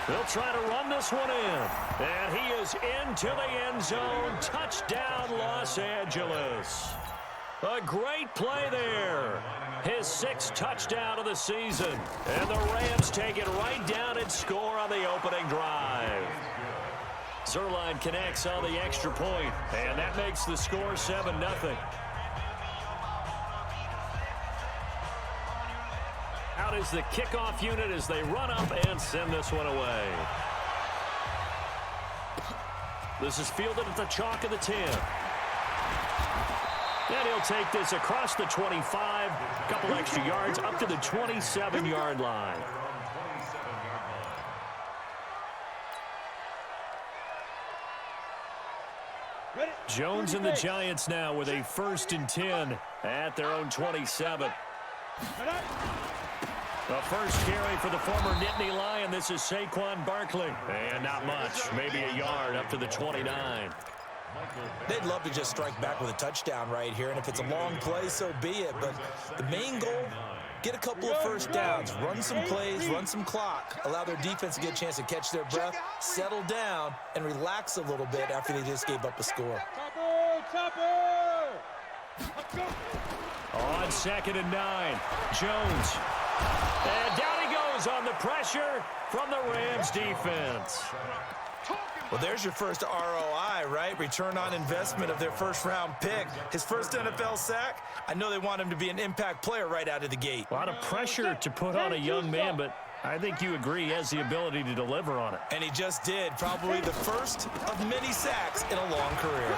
They'll try to run this one in. And he is into the end zone. Touchdown, Los Angeles. A great play there. His 6th touchdown of the season. And the Rams take it right down and score on the opening drive. Zerline connects on the extra point, and that makes the score 7-0. Out is the kickoff unit as they run up and send this one away. This is fielded at the chalk of the 10. And he'll take this across the 25, a couple extra yards up to the 27-yard line. Jones and the Giants now with a 1st and 10 at their own 27. The first carry for the former Nittany Lion. This is Saquon Barkley. And not much, maybe a yard up to the 29. They'd love to just strike back with a touchdown right here, and if it's a long play, so be it. But the main goal, get a couple of first downs, run some plays, run some clock, allow their defense to get a chance to catch their breath, settle down, and relax a little bit after they just gave up a score. On 2nd and 9, Jones. And down he goes on the pressure from the Rams defense. Well, there's your first ROI, right? Return on investment of their first-round pick. His first NFL sack. I know they want him to be an impact player right out of the gate. A lot of pressure to put on a young man, but I think you agree he has the ability to deliver on it. And he just did. Probably the first of many sacks in a long career.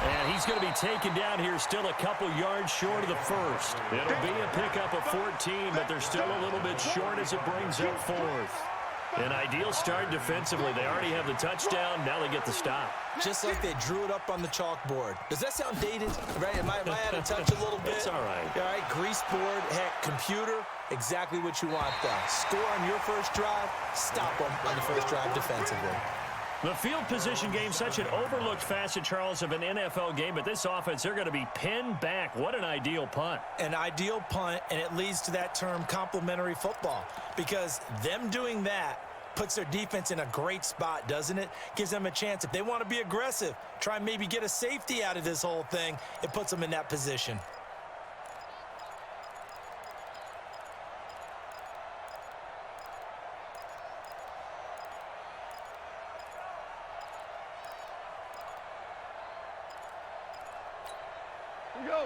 And he's going to be taken down here still a couple yards short of the first. It'll be a pickup of 14, but they're still a little bit short as it brings up 4th. An ideal start defensively. They already have the touchdown. Now they get the stop. Just like they drew it up on the chalkboard. Does that sound dated? Right? Am I out of touch a little bit? It's all right. All right, grease board, heck, computer, exactly what you want though. Score on your first drive, stop them on the first drive defensively. The field position game, such an overlooked facet, Charles, of an NFL game, but this offense, they're going to be pinned back. What an ideal punt. An ideal punt, and it leads to that term complementary football, because them doing that puts their defense in a great spot, doesn't it? Gives them a chance. If they want to be aggressive, try and maybe get a safety out of this whole thing, it puts them in that position.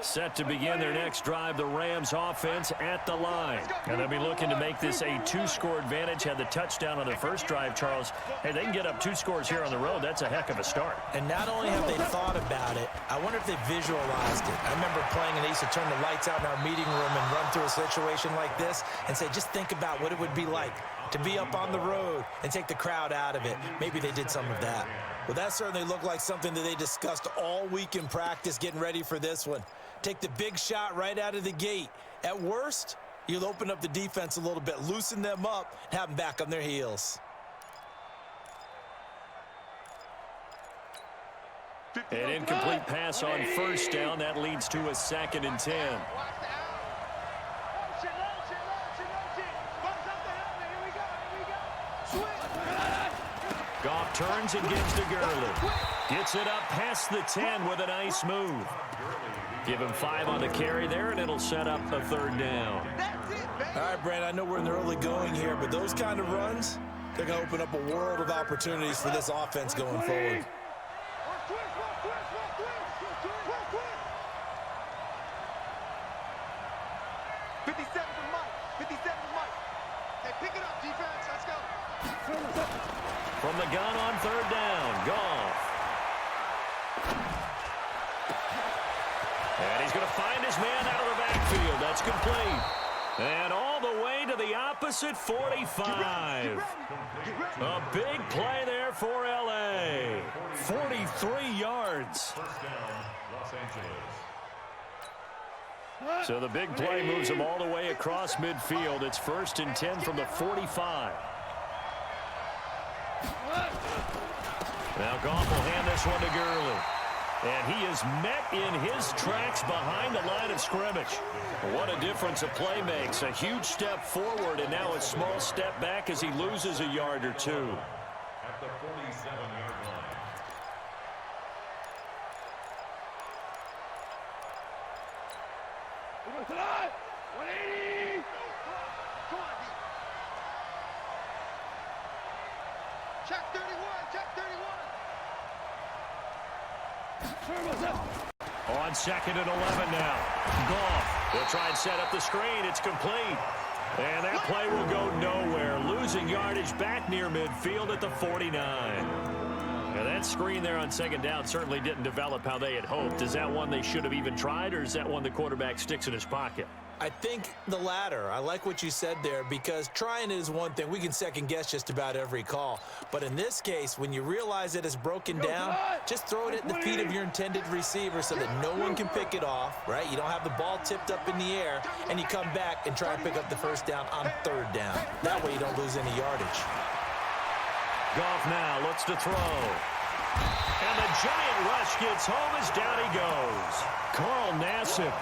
Set to begin their next drive, the Rams offense at the line. And they'll be looking to make this a 2-score advantage. Had the touchdown on their first drive, Charles. Hey, they can get up 2 scores here on the road. That's a heck of a start. And not only have they thought about it, I wonder if they visualized it. I remember playing and they used to turn the lights out in our meeting room and run through a situation like this and say, just think about what it would be like to be up on the road and take the crowd out of it. Maybe they did some of that. Well, that certainly looked like something that they discussed all week in practice getting ready for this one. Take the big shot right out of the gate. At worst, you'll open up the defense a little bit, loosen them up, and have them back on their heels. An incomplete pass on first down. That leads to a 2nd and 10. Goff turns and gives to Gurley. Gets it up past the 10 with a nice move. Give him 5 on the carry there, and it'll set up a 3rd down. All right, Brandon, I know we're in the early going here, but those kind of runs, they're going to open up a world of opportunities for this offense going forward. From the gun on 3rd down, Goff. And he's going to find his man out of the backfield. That's complete. And all the way to the opposite 45. A big play there for L.A. 43 yards. So the big play moves him all the way across midfield. It's 1st and 10 from the 45. Now Goff will hand this one to Gurley. And he is met in his tracks behind the line of scrimmage. What a difference a play makes. A huge step forward and now a small step back as he loses a yard or two. At the 47-yard line. Tonight, 180. Check 31, check 31. On 2nd and 11 now. Goff will try and set up the screen. It's complete. And that play will go nowhere. Losing yardage back near midfield at the 49. Now that screen there on 2nd down certainly didn't develop how they had hoped. Is that one they should have even tried, or is that one the quarterback sticks in his pocket? I think the latter. I like what you said there, because trying is one thing. We can second guess just about every call. But in this case, when you realize it is broken down, just throw it at the feet of your intended receiver so that no one can pick it off, right? You don't have the ball tipped up in the air, and you come back and try and pick up the first down on 3rd down. That way you don't lose any yardage. Goff now looks to throw. And the giant rush gets home as down he goes. Carl Nassib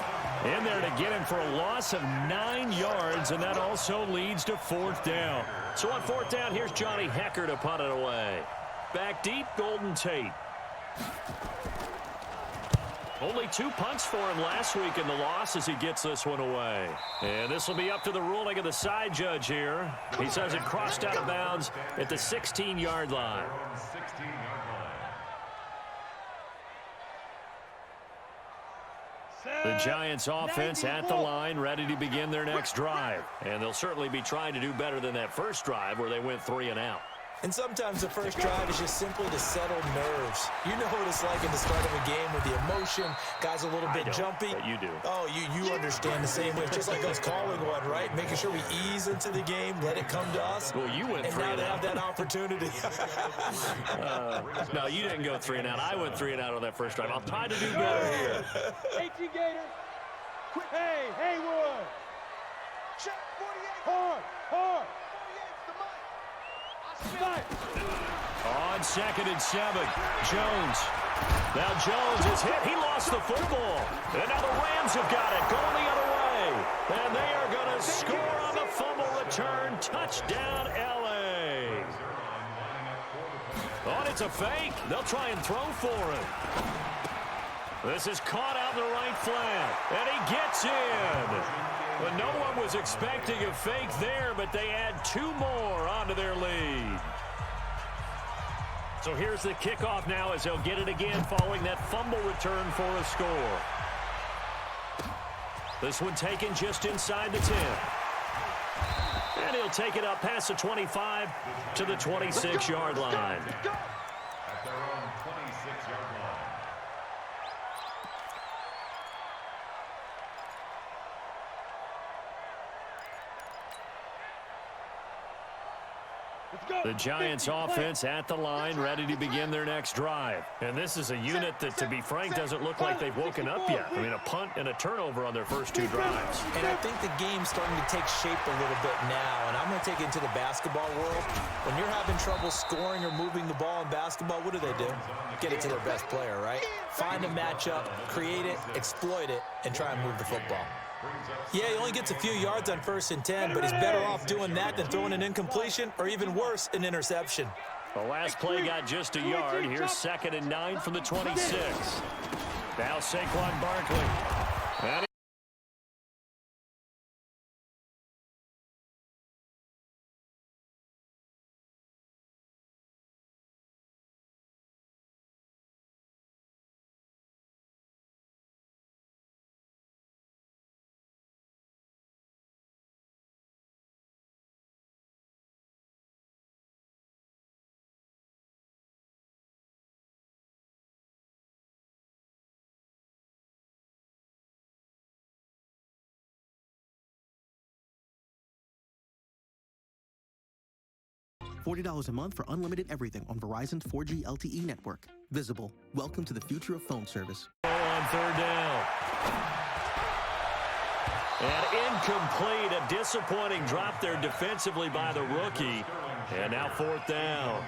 in there to get him for a loss of 9 yards, and that also leads to 4th down. So on 4th down, here's Johnny Hecker to punt it away. Back deep, Golden Tate. Only 2 punts for him last week in the loss as he gets this one away. And this will be up to the ruling of the side judge here. He says it crossed out of bounds at the 16-yard line. 16-yard line. The Giants offense at the line, ready to begin their next drive. And they'll certainly be trying to do better than that first drive where they went 3 and out. And sometimes the first drive is just simply to settle nerves. You know what it's like at the start of a game with the emotion. Guys a little bit jumpy. But you do. Oh, you understand the same way. It's just like us calling one, right? Making sure we ease into the game, let it come to us. Well, you went and 3 now and they out. have that opportunity. No, you didn't go 3 and out. I went 3 and out on that first drive. I'll try to do better here. 18 Gators. Quick. Hey, Haywood. Check 48. Hard. 48's the mic. On 2nd and 7, Jones. Now Jones is hit. He lost the football. And now the Rams have got it going the other way. And they are going to score on the fumble return. Touchdown, L.A. Oh, it's a fake. They'll try and throw for it. This is caught out in the right flat. And he gets in. But no one was expecting a fake there, but they add 2 more onto their lead. So here's the kickoff now as they'll get it again following that fumble return for a score. This one taken just inside the 10. And he'll take it up past the 25 to the 26-yard line. At their own 26-yard line. The Giants offense at the line, ready to begin their next drive. And this is a unit that, to be frank, doesn't look like they've woken up yet. I mean, a punt and a turnover on their first 2 drives. And I think the game's starting to take shape a little bit now. And I'm going to take it into the basketball world. When you're having trouble scoring or moving the ball in basketball, what do? Get it to their best player, right? Find a matchup, create it, exploit it, and try and move the football. Yeah, he only gets a few yards on 1st and 10, but he's better off doing that than throwing an incompletion or, even worse, an interception. The last play got just a yard. Here's 2nd and 9 from the 26. Now Saquon Barkley. And $40 a month for unlimited everything on Verizon's 4G LTE network. Visible. Welcome to the future of phone service. on 3rd down. And incomplete. A disappointing drop there defensively by the rookie. And now 4th down.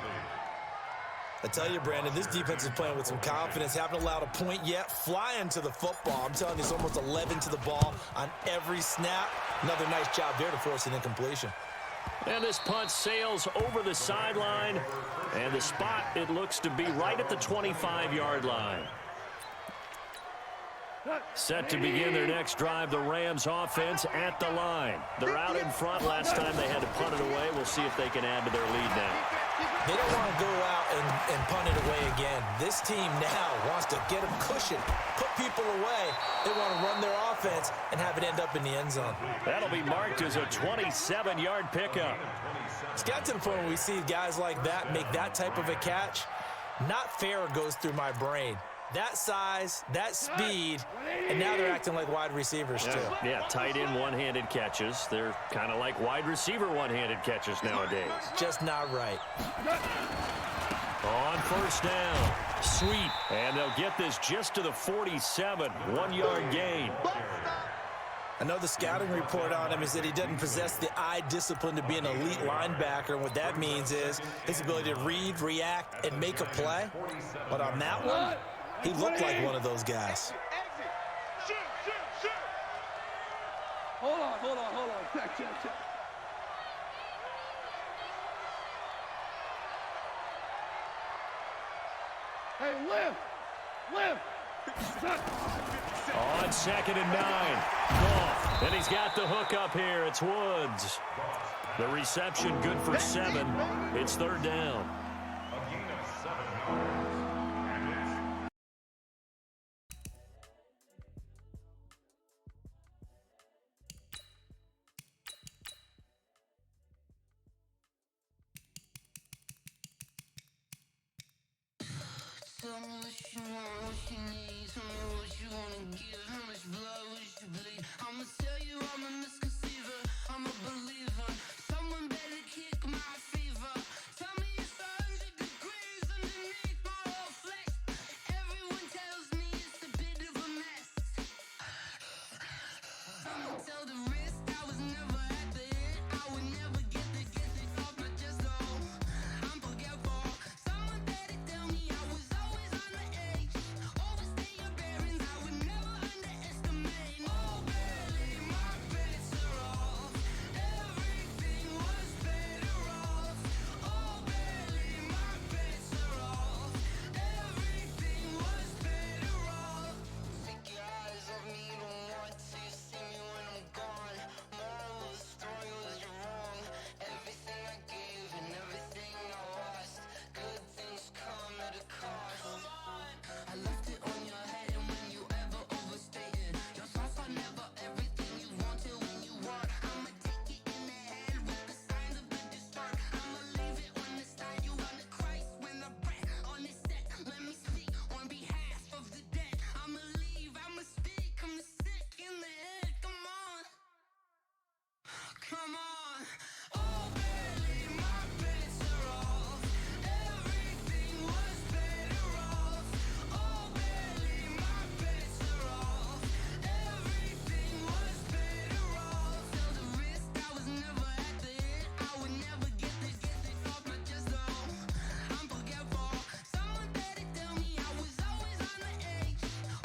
I tell you, Brandon, this defense is playing with some confidence. Haven't allowed a point yet. Flying to the football. I'm telling you, it's almost 11 to the ball on every snap. Another nice job there to force an incompletion. And this punt sails over the sideline. And the spot, it looks to be right at the 25-yard line. Set to begin their next drive, the Rams offense at the line. They're out in front. Last time they had to punt it away. We'll see if they can add to their lead now. They don't want to go out and punt it away again. This team now wants to get them cushion, put people away. They want to run their offense and have it end up in the end zone. That'll be marked as a 27-yard pickup. It's got to the point where we see guys like that make that type of a catch. Not fair goes through my brain. That size, that speed, and now they're acting like wide receivers too. Yeah, tight end one-handed catches. They're kind of like wide receiver one-handed catches nowadays. Just not right. On first down, sweep, and they'll get this just to the 47, 1-yard gain. I know the scouting report on him is that he doesn't possess the eye discipline to be an elite linebacker. And what that means is his ability to read, react, and make a play. But on that one, he looked like one of those guys. Hold on. Check. Hey, lift. On 2nd and 9. Goff. And he's got the hook up here. It's Woods. The reception good for 7. It's 3rd down. A gain of 7 yards. And it's tell me what you want, what you need. Tell me what you wanna give. How much blood would you bleed? I'ma tell you I'm a misconceiver. I'm a believer. Someone better kick my fever. Tell me it's 100 degrees underneath my whole flesh. Everyone tells me it's a bit of a mess. I'ma tell the wrist I was never at the end. I would never get it off my chest though. I'm forgetful. Someone better tell me I was always on the edge. Overstay your bearings, I would never underestimate. Oh, barely, my bets are off. Everything was better off. Oh, barely, my bets are off. Everything was better off. Take your eyes off me, don't want to see me when I'm gone. Moral of the story was you're wrong. Everything I gave and everything I lost. Good things come at a cost. I left it on your head, and when you ever overstated, your thoughts are never everything you wanted when you want. I'ma take it in the head with the signs of the distort. I'ma leave it on the side. You on the Christ when I breath on this set. Let me speak on behalf of the dead. I'ma leave, I'ma speak. I'm the sick in the head. Come on. Oh, barely, my bets are off. Everything was better off. Oh, barely, my bets are off. Everything was better off. Tell the wrist I was never at the end. I would never get it off my chest though. I'm forgetful. Someone better tell me I was always on the edge.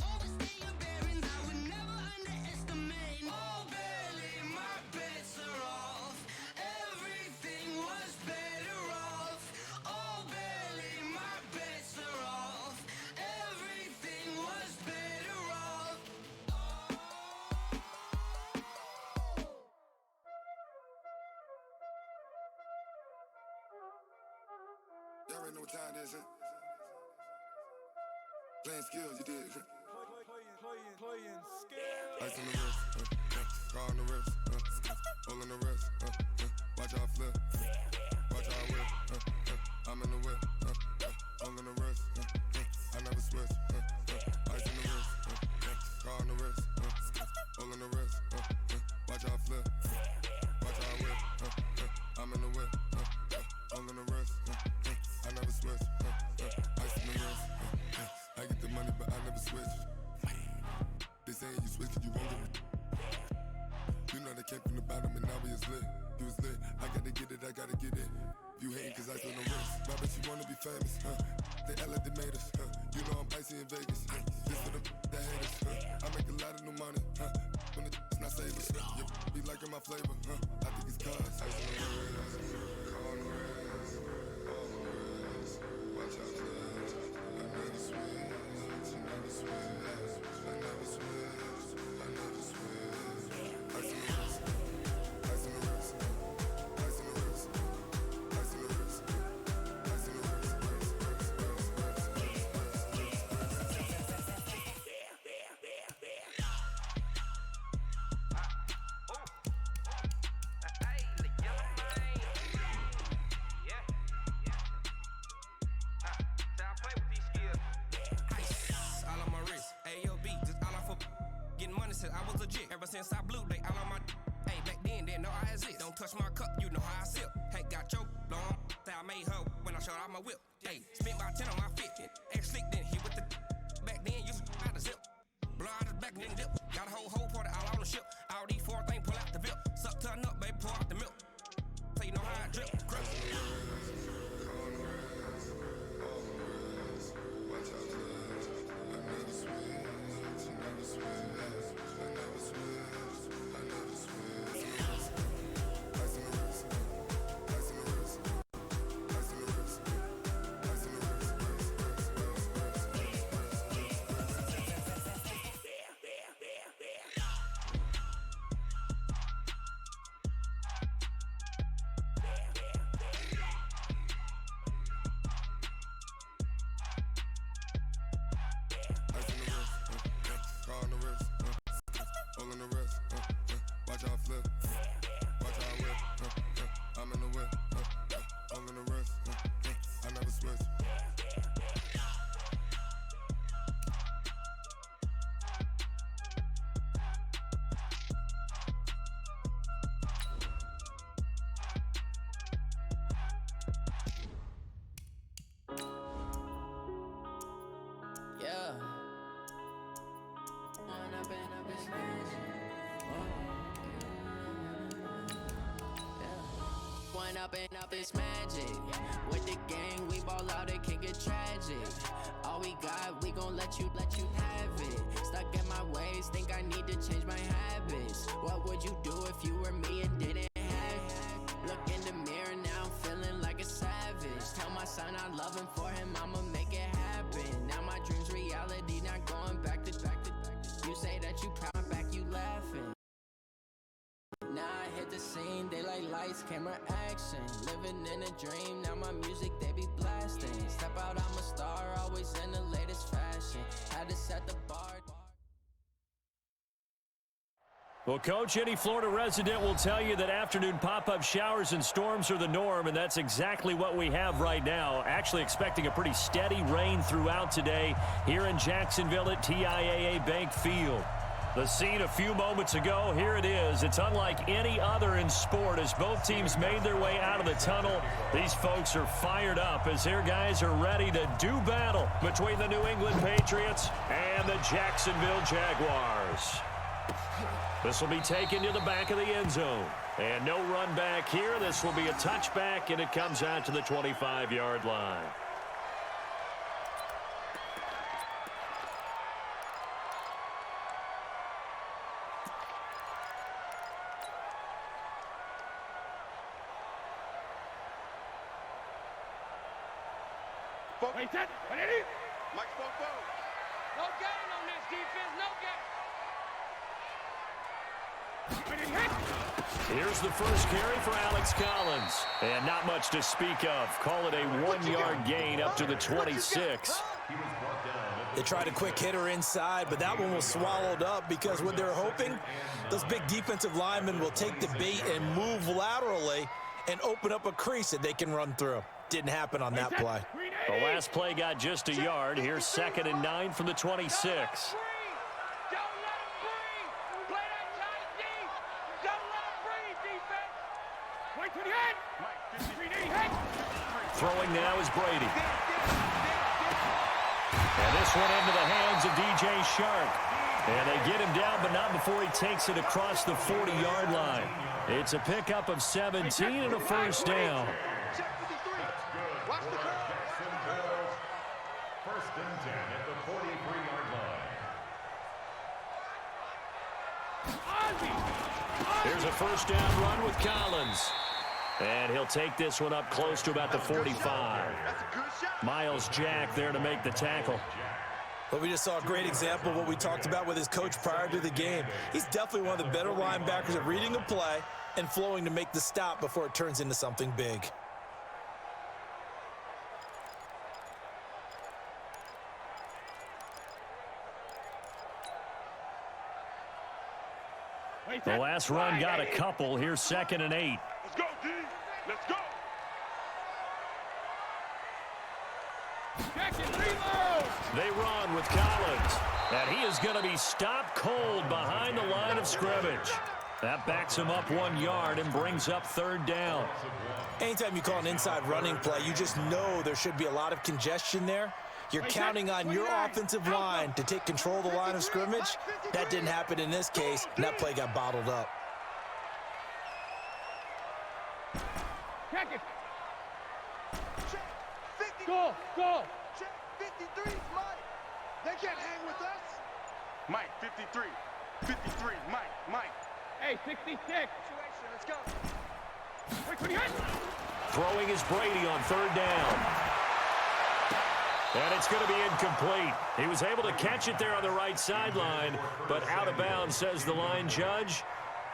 Overstay your bearings, I would never underestimate. Oh, barely, my bets are off. Everything was better off. Oh, barely, my bets are off. Everything was better off. Y'all already know what time it is, huh? Playing skills, you did. Playing scared. Ice on the wrist, car on the wrist, hole in the wrist, watch how I flip, watch how I whip, I'm in the whip, hole in the wrist, I never switch, ice on the wrist, car on the wrist, hole in the wrist, watch how I flip, watch how I whip, I'm in the whip, hole in the wrist, I never switch, ice on the wrist, I get the money but I never switch. They saying you switch and you won't get it. You know they came from the bottom and now we is lit. You was lit, I gotta get it, I gotta get it. You hating cause I on the wrist, I bet you wanna be famous, They act like they made us, You know I'm icy in Vegas, This for them that hate us, I make a lot of new money, When it's not savers, Be liking my flavor, I think it's cause ice on the wrist, on the wrist, on the wrist. Watch out, cuz I never switch, I never switch, I never switch, I never switch. Ice on the wrist, ice on the wrist, ice on the wrist, ice on the wrist, ice on the wrist. I was legit. Ever since I blew, they all on my hey, back then, didn't know I exist. Don't touch my cup, you know how I sip. Hey, got your long, say I made her when I showed out my whip. Hey, spent about 10 on my fit. Ex slick, then hit with the back then, you out the zip. Blow out his back, then dip. Got a whole party all on the ship. All these four things, pull out the VIP. Suck, turn up, baby, pour out the milk. So you know how I drip. Grip. Watch out flip, watch out whip, I'm in the whip, all in the wrist, I never switch. Yeah. Up is magic. With the gang, we ball out, it can get tragic. All we got, we gon' let you have it. Stuck in my ways, think I need to change my habits. What would you do if you were me and didn't have it? Look in the mirror, now I'm feeling like a savage. Tell my son I love him, for him I'ma make it happen. Now my dream's reality, not going back to. You say that you proud, back you laughing. Now I hit the scene, they like lights, camera, action. Living in a dream, now my music they be blasting. Step out, I'm a star, always in the latest fashion. Had to set the bar. Well, Coach, any Florida resident will tell you that afternoon pop-up showers and storms are the norm, and that's exactly what we have right now. Actually expecting a pretty steady rain throughout today here in Jacksonville at TIAA Bank Field. The scene a few moments ago, here it is. It's unlike any other in sport as both teams made their way out of the tunnel. These folks are fired up as their guys are ready to do battle between the New England Patriots and the Jacksonville Jaguars. This will be taken to the back of the end zone. And no run back here. This will be a touchback, and it comes out to the 25-yard line. Wait, that. Mike spoke forward. No gain on this defense, no gain. Here's the first carry for Alex Collins. And not much to speak of. Call it a 1-yard gain up to the 26. They tried a quick hitter inside, but that one was swallowed up because what they're hoping, those big defensive linemen will take the bait and move laterally and open up a crease that they can run through. Didn't happen on that play. The last play got just a yard. Here's 2nd and 9 from the 26. Throwing now is Brady. And this one into the hands of DJ Shark. And they get him down, but not before he takes it across the 40-yard line. It's a pickup of 17 and a first down. Watch the has a first down run with Collins. And he'll take this one up close to about the 45. Miles Jack there to make the tackle. Well, we just saw a great example of what we talked about with his coach prior to the game. He's definitely one of the better linebackers at reading a play and flowing to make the stop before it turns into something big. The last run got a couple. Here's 2nd and 8. Let's go, D. Let's go. They run with Collins. And he is going to be stopped cold behind the line of scrimmage. That backs him up 1 yard and brings up 3rd down. Anytime you call an inside running play, you just know there should be a lot of congestion there. You're counting on your offensive line to take control of the line of scrimmage. That didn't happen in this case, and that play got bottled up. Check it. Go, go. Check 53, Mike. They can't hang with us. Mike, 53. 53, Mike. Hey, 66. Let's go. Throwing is Brady on 3rd down. And it's going to be incomplete. He was able to catch it there on the right sideline, but out of bounds, says the line judge.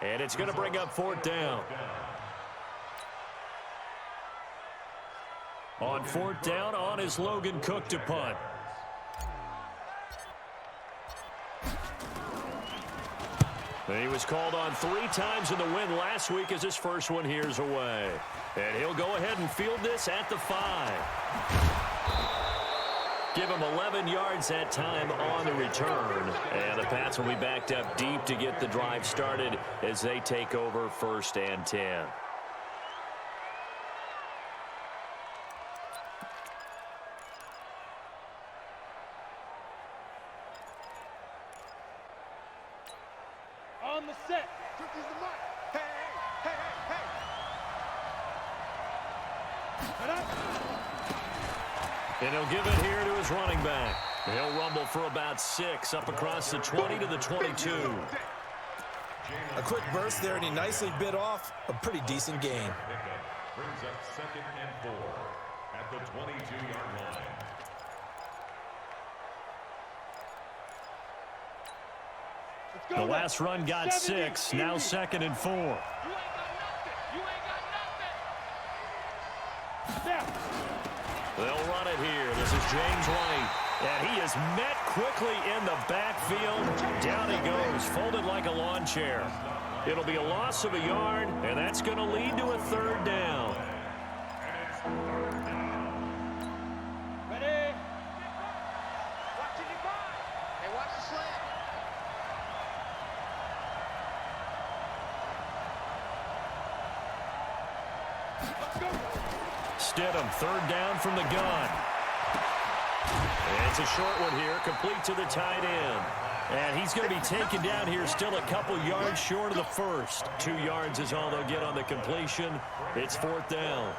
And it's going to bring up 4th down. On 4th down, on is Logan Cook to punt. He was called on 3 times in the win last week as his first one here's away. And he'll go ahead and field this at the 5. Give him 11 yards that time on the return. And the Pats will be backed up deep to get the drive started as they take over 1st and 10. On the set. Cookies the mic. Hey. And he'll give it here to his running back. He'll rumble for about 6 up across the 20 to the 22. A quick burst there, and he nicely bit off a pretty decent gain. Brings up 2nd and 4 at the 22-yard line. The last run got 6, now 2nd and 4. You ain't got nothing. They'll run it here. This is James White. And he is met quickly in the backfield. Down he goes, folded like a lawn chair. It'll be a loss of a yard, and that's going to lead to a 3rd down. Ready? Watch it, hey, watch the slant. Let's go. Stidham, 3rd down from the gun. It's a short one here, complete to the tight end. And he's going to be taken down here still a couple yards short of the 1st. 2 yards is all they'll get on the completion. It's 4th down.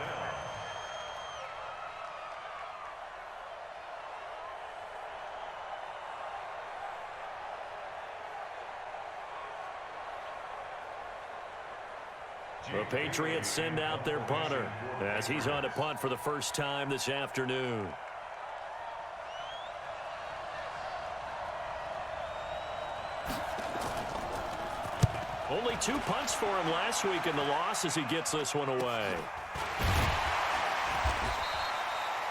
The Patriots send out their punter as he's on to punt for the first time this afternoon. Only 2 punts for him last week in the loss as he gets this one away.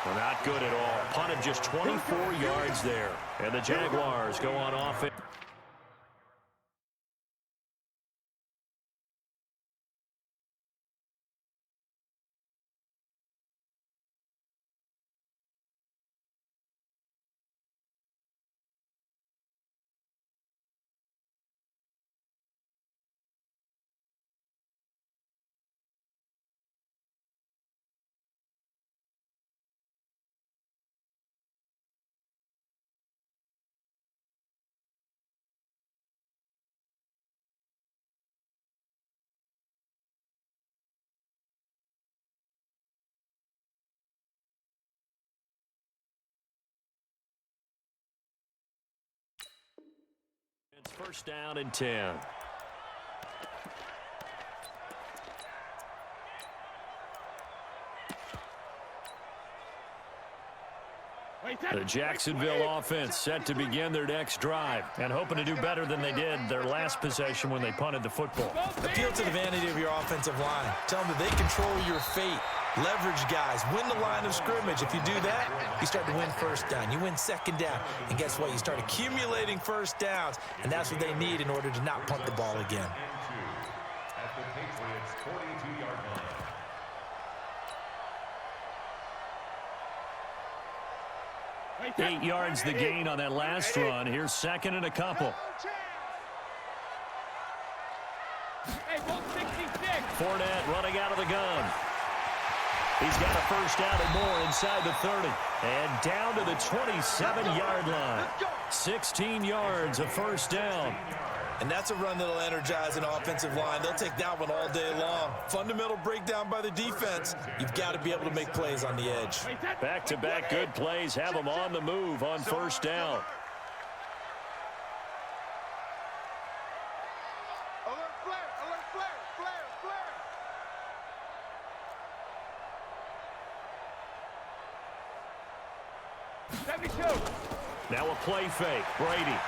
Well, not good at all. Punted just 24 yards there. And the Jaguars go on offense. It's 1st down and 10. The Jacksonville offense set to begin their next drive and hoping to do better than they did their last possession when they punted the football. Appeal to the vanity of your offensive line. Tell them that they control your fate. Leverage guys. Win the line of scrimmage. If you do that, you start to win first down. You win second down. And guess what? You start accumulating first downs. And that's what they need in order to not punt the ball again. At the Patriots' 42-yard line. 8 yards the gain on that last run. Here's second and a couple. Fournette running out of the gun. He's got a first down and more inside the 30. And down to the 27-yard line. 16 yards, a first down. And that's a run that'll energize an offensive line. They'll take that one all day long. Fundamental breakdown by the defense. You've got to be able to make plays on the edge. Back-to-back good plays have them on the move on first down. Alert flare, alert flare, flare, flare. 72. Now a play fake. Brady.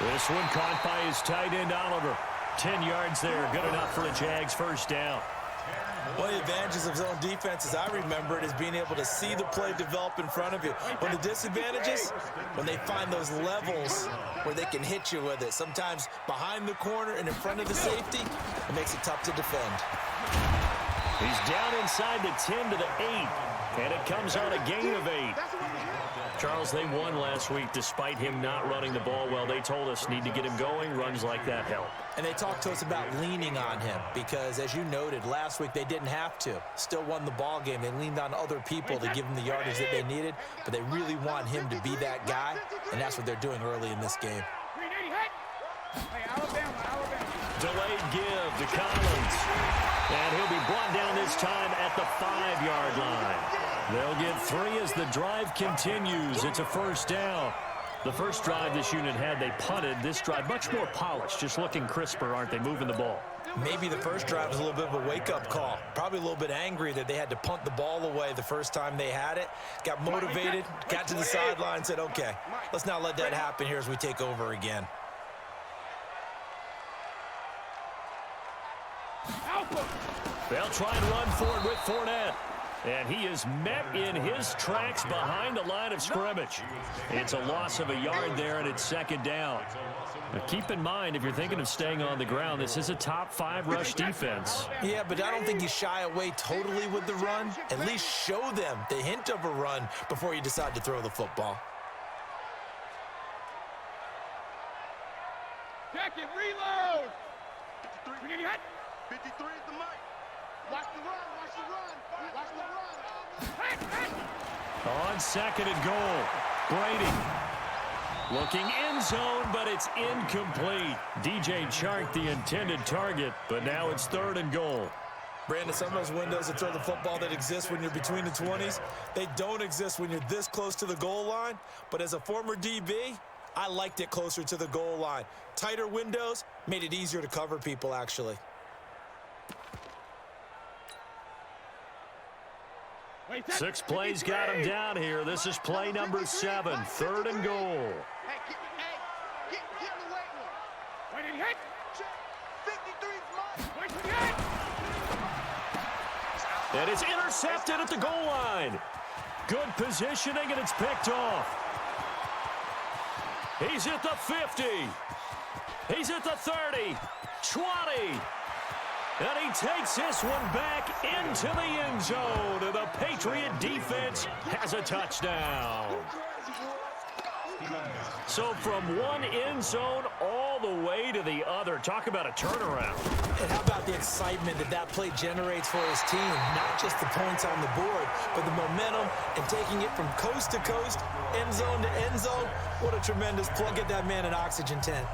This one caught by his tight end, Oliver. 10 yards there. Good enough for a Jags first down. One of the advantages of zone defense, as I remember it, is being able to see the play develop in front of you. One of the disadvantages, when they find those levels where they can hit you with it. Sometimes behind the corner and in front of the safety, it makes it tough to defend. He's down inside the 10 to the 8, and it comes on a gain of 8. Charles, they won last week despite him not running the ball well. They told us need to get him going. Runs like that help. And they talked to us about leaning on him because, as you noted, last week they didn't have to. Still won the ball game. They leaned on other people to give them the yardage that they needed, but they really want him to be that guy, and that's what they're doing early in this game. Delayed give to Collins. And he'll be brought down this time at the 5-yard line. They'll get 3 as the drive continues. It's a first down. The first drive this unit had, they punted. This drive, much more polished, just looking crisper, aren't they, moving the ball? Maybe the first drive was a little bit of a wake-up call. Probably a little bit angry that they had to punt the ball away the first time they had it. Got motivated, got to the sideline, and said, okay, let's not let that happen here as we take over again. They'll try and run forward with Fournette. And he is met in his tracks behind the line of scrimmage. It's a loss of a yard there, and it's second down. Now keep in mind, if you're thinking of staying on the ground, this is a top 5 rush defense. Yeah, but I don't think you shy away totally with the run. At least show them the hint of a run before you decide to throw the football. Check it, reload. 53 is the mic. Watch the run, watch the run, watch the run. On second and goal, Brady looking end zone, but it's incomplete. DJ Chark, the intended target, but now it's third and goal. Brandon, some of those windows to throw the football that exist when you're between the 20s, they don't exist when you're this close to the goal line. But as a former DB, I liked it closer to the goal line. Tighter windows made it easier to cover people, actually. Six plays got him down here. This is play number 7, third and goal. Hey, get in the weight room. Wait, did he hit? 53's mine. And it's intercepted at the goal line. Good positioning, and it's picked off. He's at the 50. He's at the 30, 20. And he takes this one back into the end zone. And the Patriot defense has a touchdown. So from one end zone all the way to the other. Talk about a turnaround. And how about the excitement that that play generates for his team? Not just the points on the board, but the momentum and taking it from coast to coast, end zone to end zone. What a tremendous play. Get that man an oxygen tent.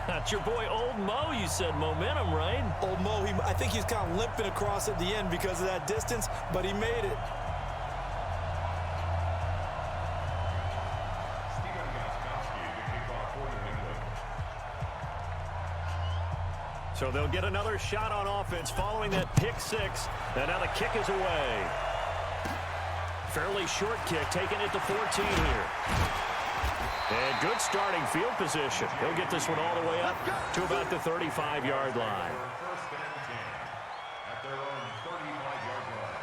It's your boy Old Mo, you said momentum, right? Old Mo, I think he's kind of limping across at the end because of that distance, but he made it. So they'll get another shot on offense following that pick 6. And now the kick is away. fairly short kick, taking it to 14 here. And good starting field position. He'll get this one all the way up to about the 35-yard line. First and 10 at their own 35-yard line.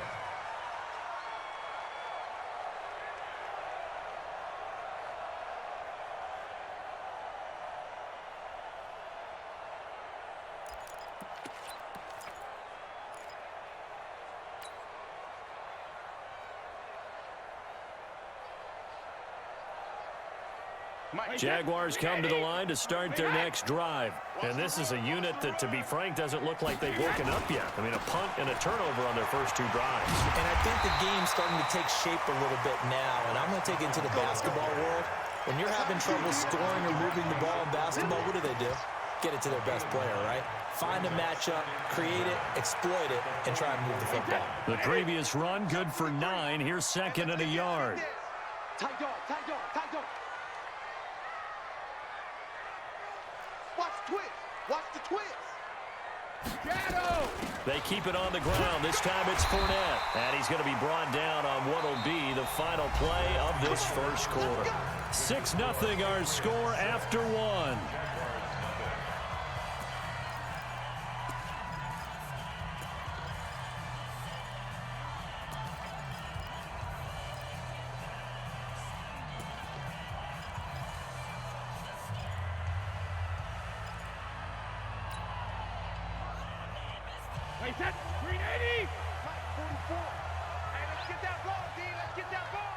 Jaguars come to the line to start their next drive. And this is a unit that, to be frank, doesn't look like they've woken up yet. I mean, a punt and a turnover on their first two drives. And I think the game's starting to take shape a little bit now. And I'm going to take it into the basketball world. When you're having trouble scoring or moving the ball in basketball, what do? Get it to their best player, right? Find a matchup, create it, exploit it, and try and move the football. The previous run, good for 9. Here's second and a yard. Tight dog, tight dog, tight dog. Watch the twist. Watch the twist. Shadow. They keep it on the ground. This time it's Fournette. And he's going to be brought down on what will be the final play of this first quarter. 6-0 our score after one. Hey, set. 380. 44. Hey, let's get that ball, D. Let's get that ball.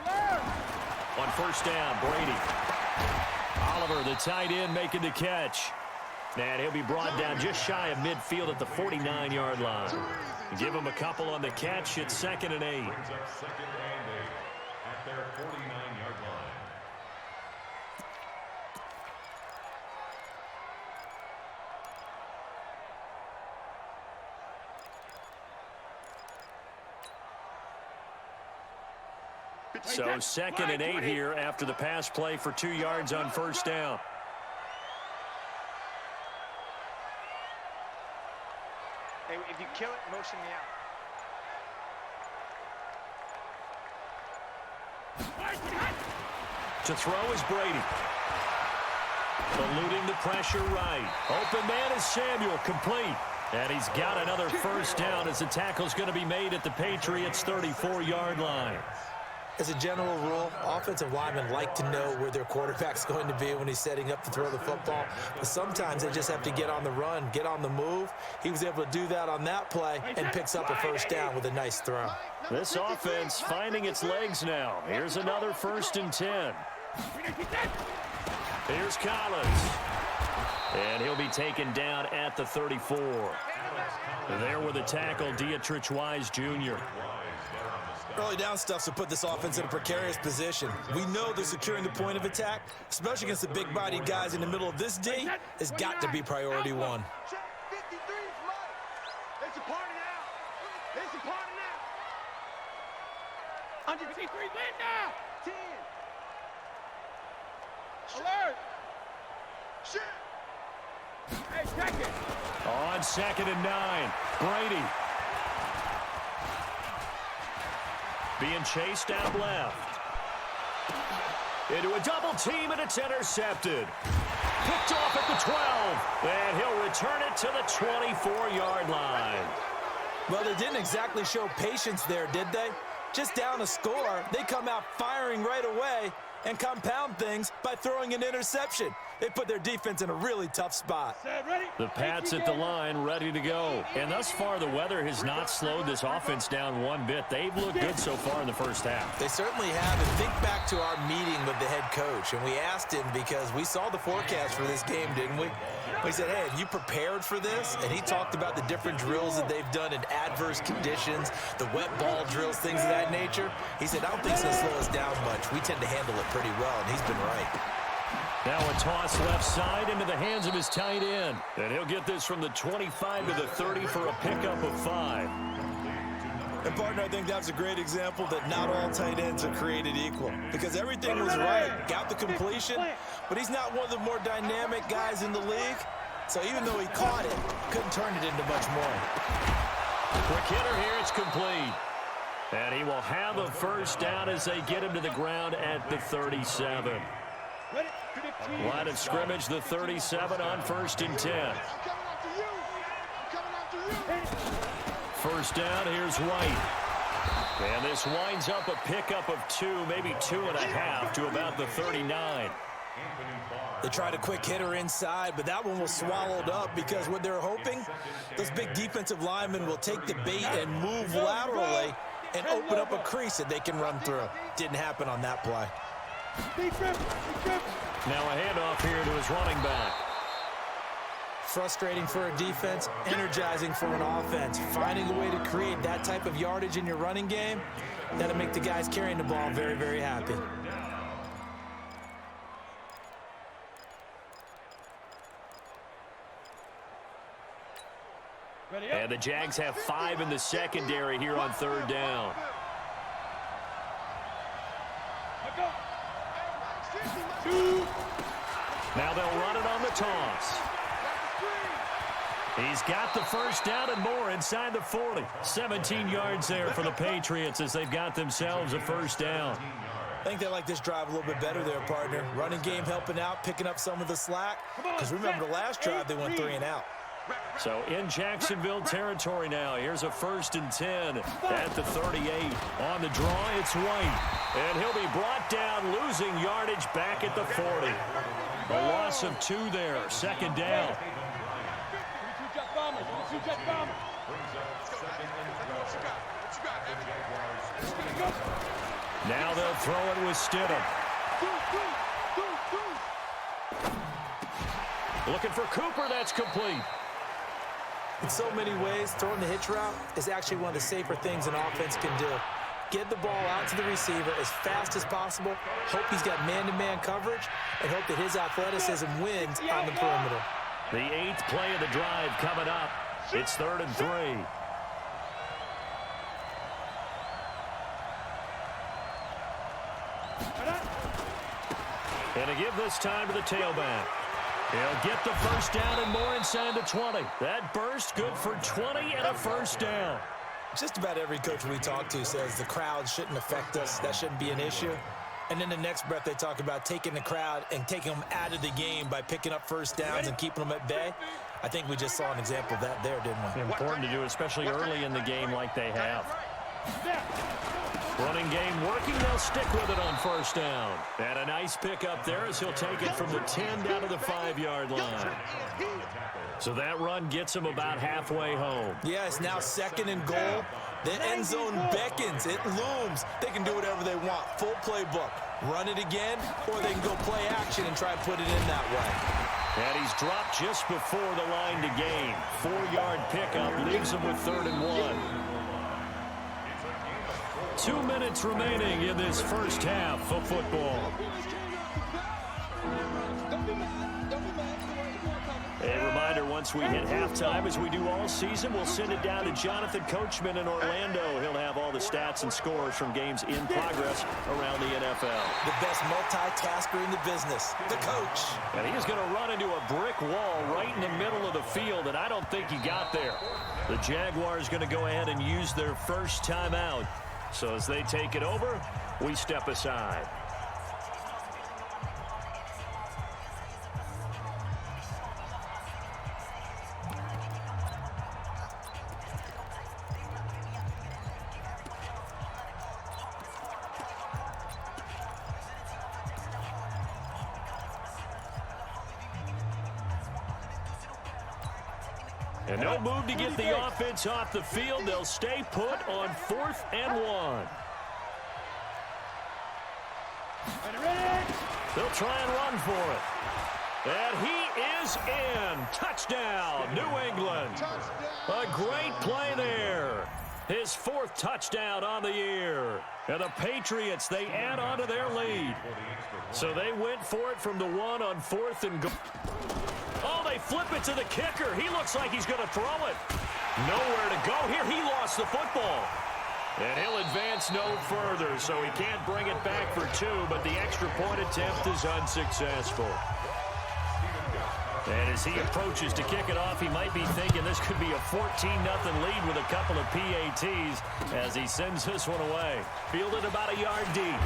Alert. On first down, Brady. Oliver, the tight end, making the catch. And he'll be brought down just shy of midfield at the 49-yard line. Give him a couple on the catch. It's 2nd and 8. Brings up 2nd and 8 at their 49-yard line. So 2nd and 8 here after the pass play for 2 yards on first down. Hey, if you kill it, motion me out. To throw is Brady. Eluding the pressure right. Open man is Samuel, complete. And he's got another first down as the tackle's going to be made at the Patriots' 34-yard line. As a general rule, offensive linemen like to know where their quarterback's going to be when he's setting up to throw the football. But sometimes they just have to get on the run, get on the move. He was able to do that on that play and picks up a first down with a nice throw. This offense finding its legs now. Here's another 1st and 10. Here's Collins. And he'll be taken down at the 34. There with the tackle, Dietrich Wise Jr. Early down stuff to put this offense in a precarious position. We know that securing the point of attack, especially against the big-bodied guys in the middle of this D, has got to be priority one. 53 is mine. It's a party now. It's a party now. Under 53 win now. 10. Alert. Shit. Hey, check it. On 2nd and 9, Brady. Being chased out left. Into a double team, and it's intercepted. Picked off at the 12, and he'll return it to the 24-yard line. Well, they didn't exactly show patience there, did they? Just down a score, they come out firing right away and compound things by throwing an interception. They put their defense in a really tough spot. The Pats at the line, ready to go. And thus far, the weather has not slowed this offense down one bit. They've looked good so far in the first half. They certainly have. And think back to our meeting with the head coach. And we asked him because we saw the forecast for this game, didn't we? We said, hey, have you prepared for this? And he talked about the different drills that they've done in adverse conditions, the wet ball drills, things of that nature. He said, I don't think it's going to slow us down much. We tend to handle it pretty well, and he's been right. Now a toss left side into the hands of his tight end. And he'll get this from the 25 to the 30 for a pickup of 5. And, partner, I think that's a great example that not all tight ends are created equal. Because everything was right. Got the completion, but he's not one of the more dynamic guys in the league. So even though he caught it, couldn't turn it into much more. Quick hitter here, it's complete. And he will have a first down as they get him to the ground at the 37. Line of scrimmage, the 37 on 1st and 10. First down, here's White. And this winds up a pickup of 2, maybe 2.5 to about the 39. They tried a quick hitter inside, but that one was swallowed up because what they're hoping, those big defensive linemen will take the bait and move laterally and open up a crease that they can run through. Didn't happen on that play. Now a handoff here to his running back. Frustrating for a defense, energizing for an offense. Finding a way to create that type of yardage in your running game, that'll make the guys carrying the ball very, very happy. And the Jags have 5 in the secondary here on 3rd down. Now they'll run it on the toss. He's got the first down and more inside the 40. 17 yards there for the Patriots as they've got themselves a first down. I think they like this drive a little bit better there, partner. Running game helping out, picking up some of the slack. Because remember, the last drive they went 3 and out. So in Jacksonville territory now. Here's a 1st and 10 at the 38. On the draw, it's White. And he'll be brought down, losing yardage back at the 40. A loss of 2 there. 2nd down. Now they'll throw it with Stidham. Looking for Cooper. That's complete. In so many ways, throwing the hitch route is actually one of the safer things an offense can do. Get the ball out to the receiver as fast as possible, hope he's got man-to-man coverage, and hope that his athleticism wins on the perimeter. The 8th play of the drive coming up. It's 3rd and 3. And to give this time to the tailback. He'll get the first down and more inside the 20. That burst good for 20 and a first down. Just about every coach we talk to says the crowd shouldn't affect us. That shouldn't be an issue. And then the next breath they talk about taking the crowd and taking them out of the game by picking up first downs and keeping them at bay. I think we just saw an example of that there, didn't we? Important to do, especially early in the game like they have. Running game working. They'll stick with it on first down. And a nice pickup there as he'll take it from the 10 down to the 5-yard line. So that run gets him about halfway home. Yeah, it's now 2nd and goal. The end zone beckons. It looms. They can do whatever they want. Full playbook. Run it again, or they can go play action and try and put it in that way. And he's dropped just before the line to gain. 4-yard pickup leaves him with 3rd and 1. 2 minutes remaining in this first half of football. A reminder, once we hit halftime, as we do all season, we'll send it down to Jonathan Coachman in Orlando. He'll have all the stats and scores from games in progress around the NFL. The best multitasker in the business, the coach. And he's going to run into a brick wall right in the middle of the field, and I don't think he got there. The Jaguars going to go ahead and use their first timeout. So as they take it over, we step aside. And no move to get the offense off the field. They'll stay put on 4th and 1. They'll try and run for it. And he is in. Touchdown, New England. A great play there. His 4th touchdown on the year. And the Patriots, they add on to their lead. So they went for it from the 1 on 4th and goal. Oh, they flip it to the kicker. He looks like he's going to throw it. Nowhere to go here. He lost the football. And he'll advance no further, so he can't bring it back for 2, but the extra point attempt is unsuccessful. And as he approaches to kick it off, he might be thinking this could be a 14-0 lead with a couple of PATs as he sends this one away. Fielded about a yard deep.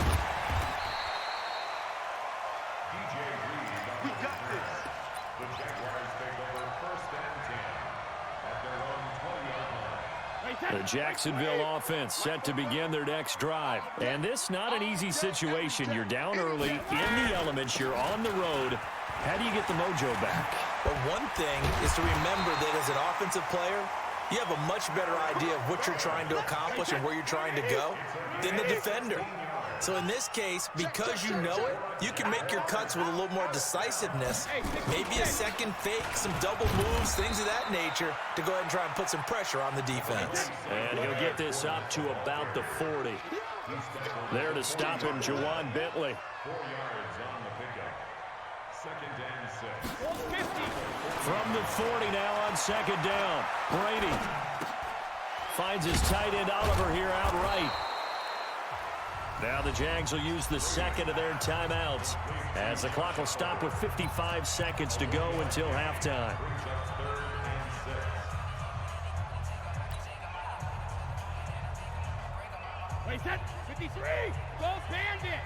We got this. The Jaguars take over 1st and 10 at their own 20-yard line. The Jacksonville offense set to begin their next drive. And this not an easy situation. You're down early, in the elements, you're on the road. How do you get the mojo back? But one thing is to remember that as an offensive player, you have a much better idea of what you're trying to accomplish and where you're trying to go than the defender. So in this case, because you know it, you can make your cuts with a little more decisiveness, maybe a second fake, some double moves, things of that nature, to go ahead and try and put some pressure on the defense. And he'll get this up to about the 40. There to stop him, Juwan Bentley. 4 yards on the pickup. 2nd and 6. From the 40 now on 2nd down. Brady finds his tight end Oliver here outright. Now the Jags will use the second of their timeouts as the clock will stop with 55 seconds to go until halftime. Wait, set. 53. Go Bandit.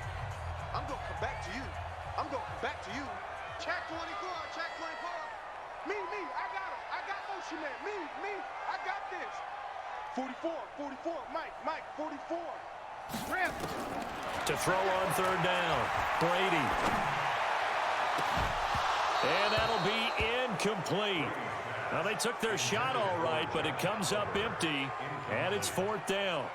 I'm going to come back to you. I'm going to come back to you. Check 24. Check 24. Me. I got him. I got motion man. Me. I got this. 44. Mike. 44. Trip. To throw on 3rd down. Brady. And that'll be incomplete. Now they took their shot all right, but it comes up empty, and it's 4th down.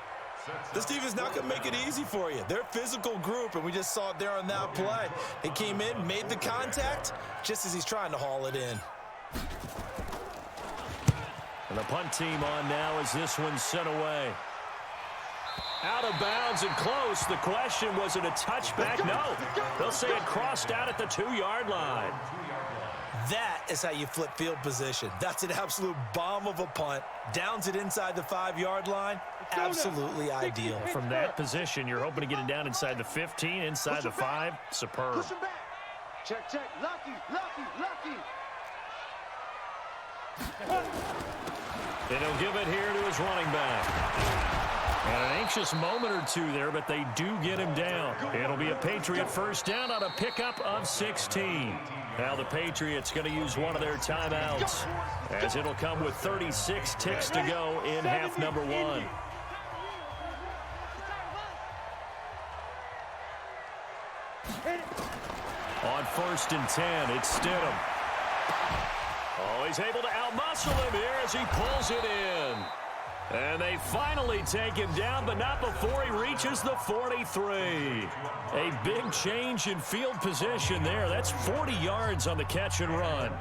This defense not going to make it easy for you. They're a physical group, and we just saw it there on that play. They came in, made the contact, just as he's trying to haul it in. And the punt team on now as this one's sent away. Out of bounds and close. The question, was it a touchback? No. They'll say it crossed out at the 2-yard line. That is how you flip field position. That's an absolute bomb of a punt. Downs it inside the 5-yard line. Absolutely ideal. From that position, you're hoping to get it down inside the 15, inside the 5. Superb. Push him back. Check. Lucky. And he'll give it here to his running back. And an anxious moment or two there, but they do get him down. It'll be a Patriot 1st down on a pickup of 16. Now the Patriots going to use one of their timeouts, as it'll come with 36 ticks to go in half number 1. On 1st and 10, it's Stidham. Oh, he's able to outmuscle him here as he pulls it in. And they finally take him down, but not before he reaches the 43. A big change in field position there. That's 40 yards on the catch and run.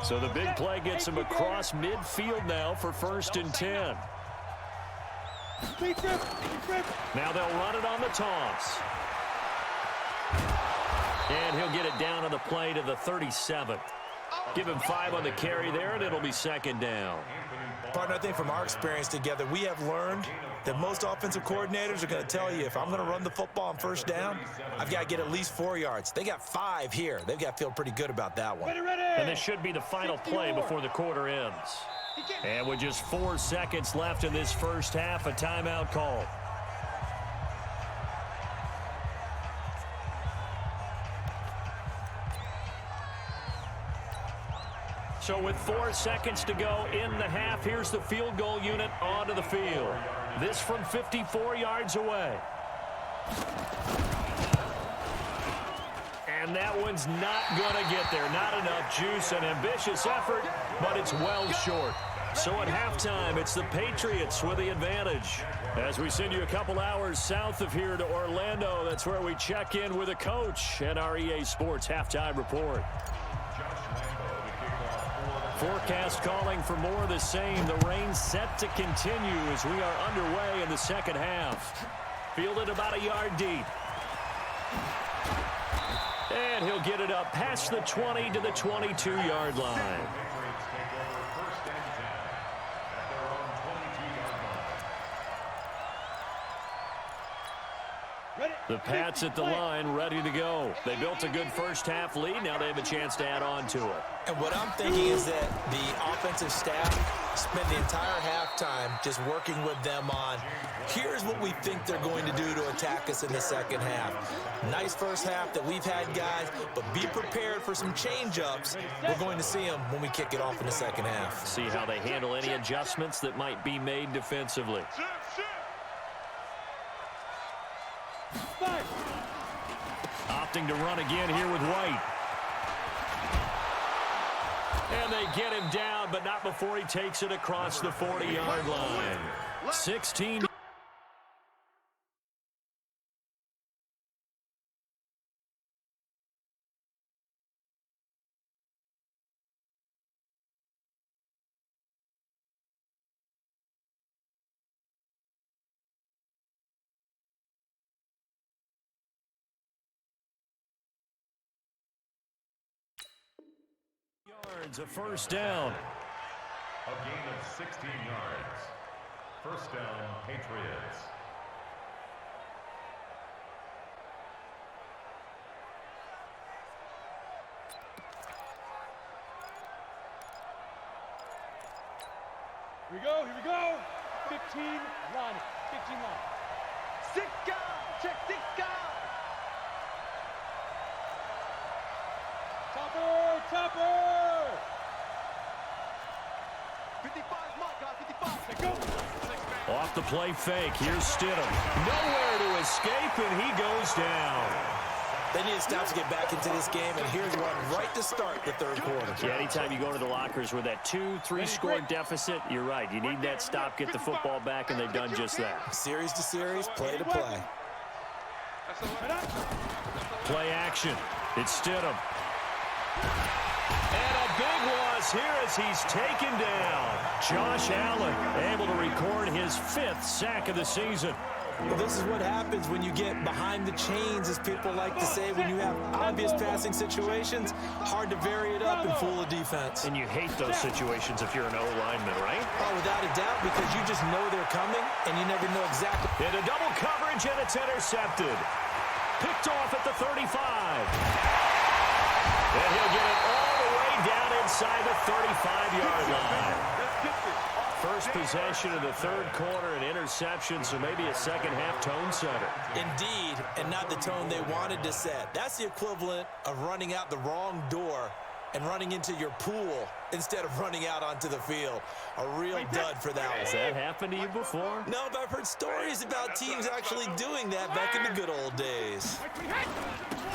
So the big play gets him across midfield now for 1st and 10. Now they'll run it on the toss. And he'll get it down on the play to the 37. Give him 5 on the carry there, and it'll be 2nd down. Partner, I think from our experience together, we have learned that most offensive coordinators are going to tell you, if I'm going to run the football on 1st down, I've got to get at least 4 yards. They got 5 here. They've got to feel pretty good about that one. And this should be the final play before the quarter ends. And with just 4 seconds left in this first half, a timeout call. So with 4 seconds to go in the half, here's the field goal unit onto the field. This from 54 yards away. And that one's not going to get there. Not enough juice. An ambitious effort, but it's well short. So at halftime, it's the Patriots with the advantage. As we send you a couple hours south of here to Orlando, that's where we check in with a coach and our EA Sports halftime report. Forecast calling for more of the same. The rain set to continue as we are underway in the second half. Fielded about a yard deep. And he'll get it up past the 20 to the 22-yard line. The Pats at the line, ready to go. They built a good first-half lead. Now they have a chance to add on to it. And what I'm thinking is that the offensive staff spent the entire halftime just working with them on, here's what we think they're going to do to attack us in the second half. Nice first half that we've had, guys, but be prepared for some change-ups. We're going to see them when we kick it off in the second half. See how they handle any adjustments that might be made defensively. Opting to run again here with White. And they get him down, but not before he takes it across the 40-yard line. 16. A first down. A gain of 16 yards. First down, Patriots. Here we go. 15 line. 15 line. 6 guys. Check 6 guys. Topper. 55 my guy, 55. Go. Off the play fake. Here's Stidham. Nowhere to escape, and he goes down. They need to stop to get back into this game, and here's one right to start the third quarter. Yeah, anytime you go to the lockers with that 2-3 score deficit, you're right. You need that stop, get the football back, and they've done just that. Series to series, play to play. Play action. It's Stidham. And a big loss here as he's taken down. Josh Allen able to record his 5th sack of the season. Well, this is what happens when you get behind the chains, as people like to say, when you have obvious passing situations. Hard to vary it up and fool a defense. And you hate those situations if you're an O-lineman, right? Oh, without a doubt, because you just know they're coming, and you never know exactly. Into double coverage, and it's intercepted. Picked off at the 35. And he'll get it all the way down inside the 35-yard line. First possession of the third quarter, an interception, so maybe a second-half tone setter. Indeed, and not the tone they wanted to set. That's the equivalent of running out the wrong door and running into your pool instead of running out onto the field. A real dud for that one. Has that happened to you before? No, but I've heard stories about teams actually doing that back in the good old days.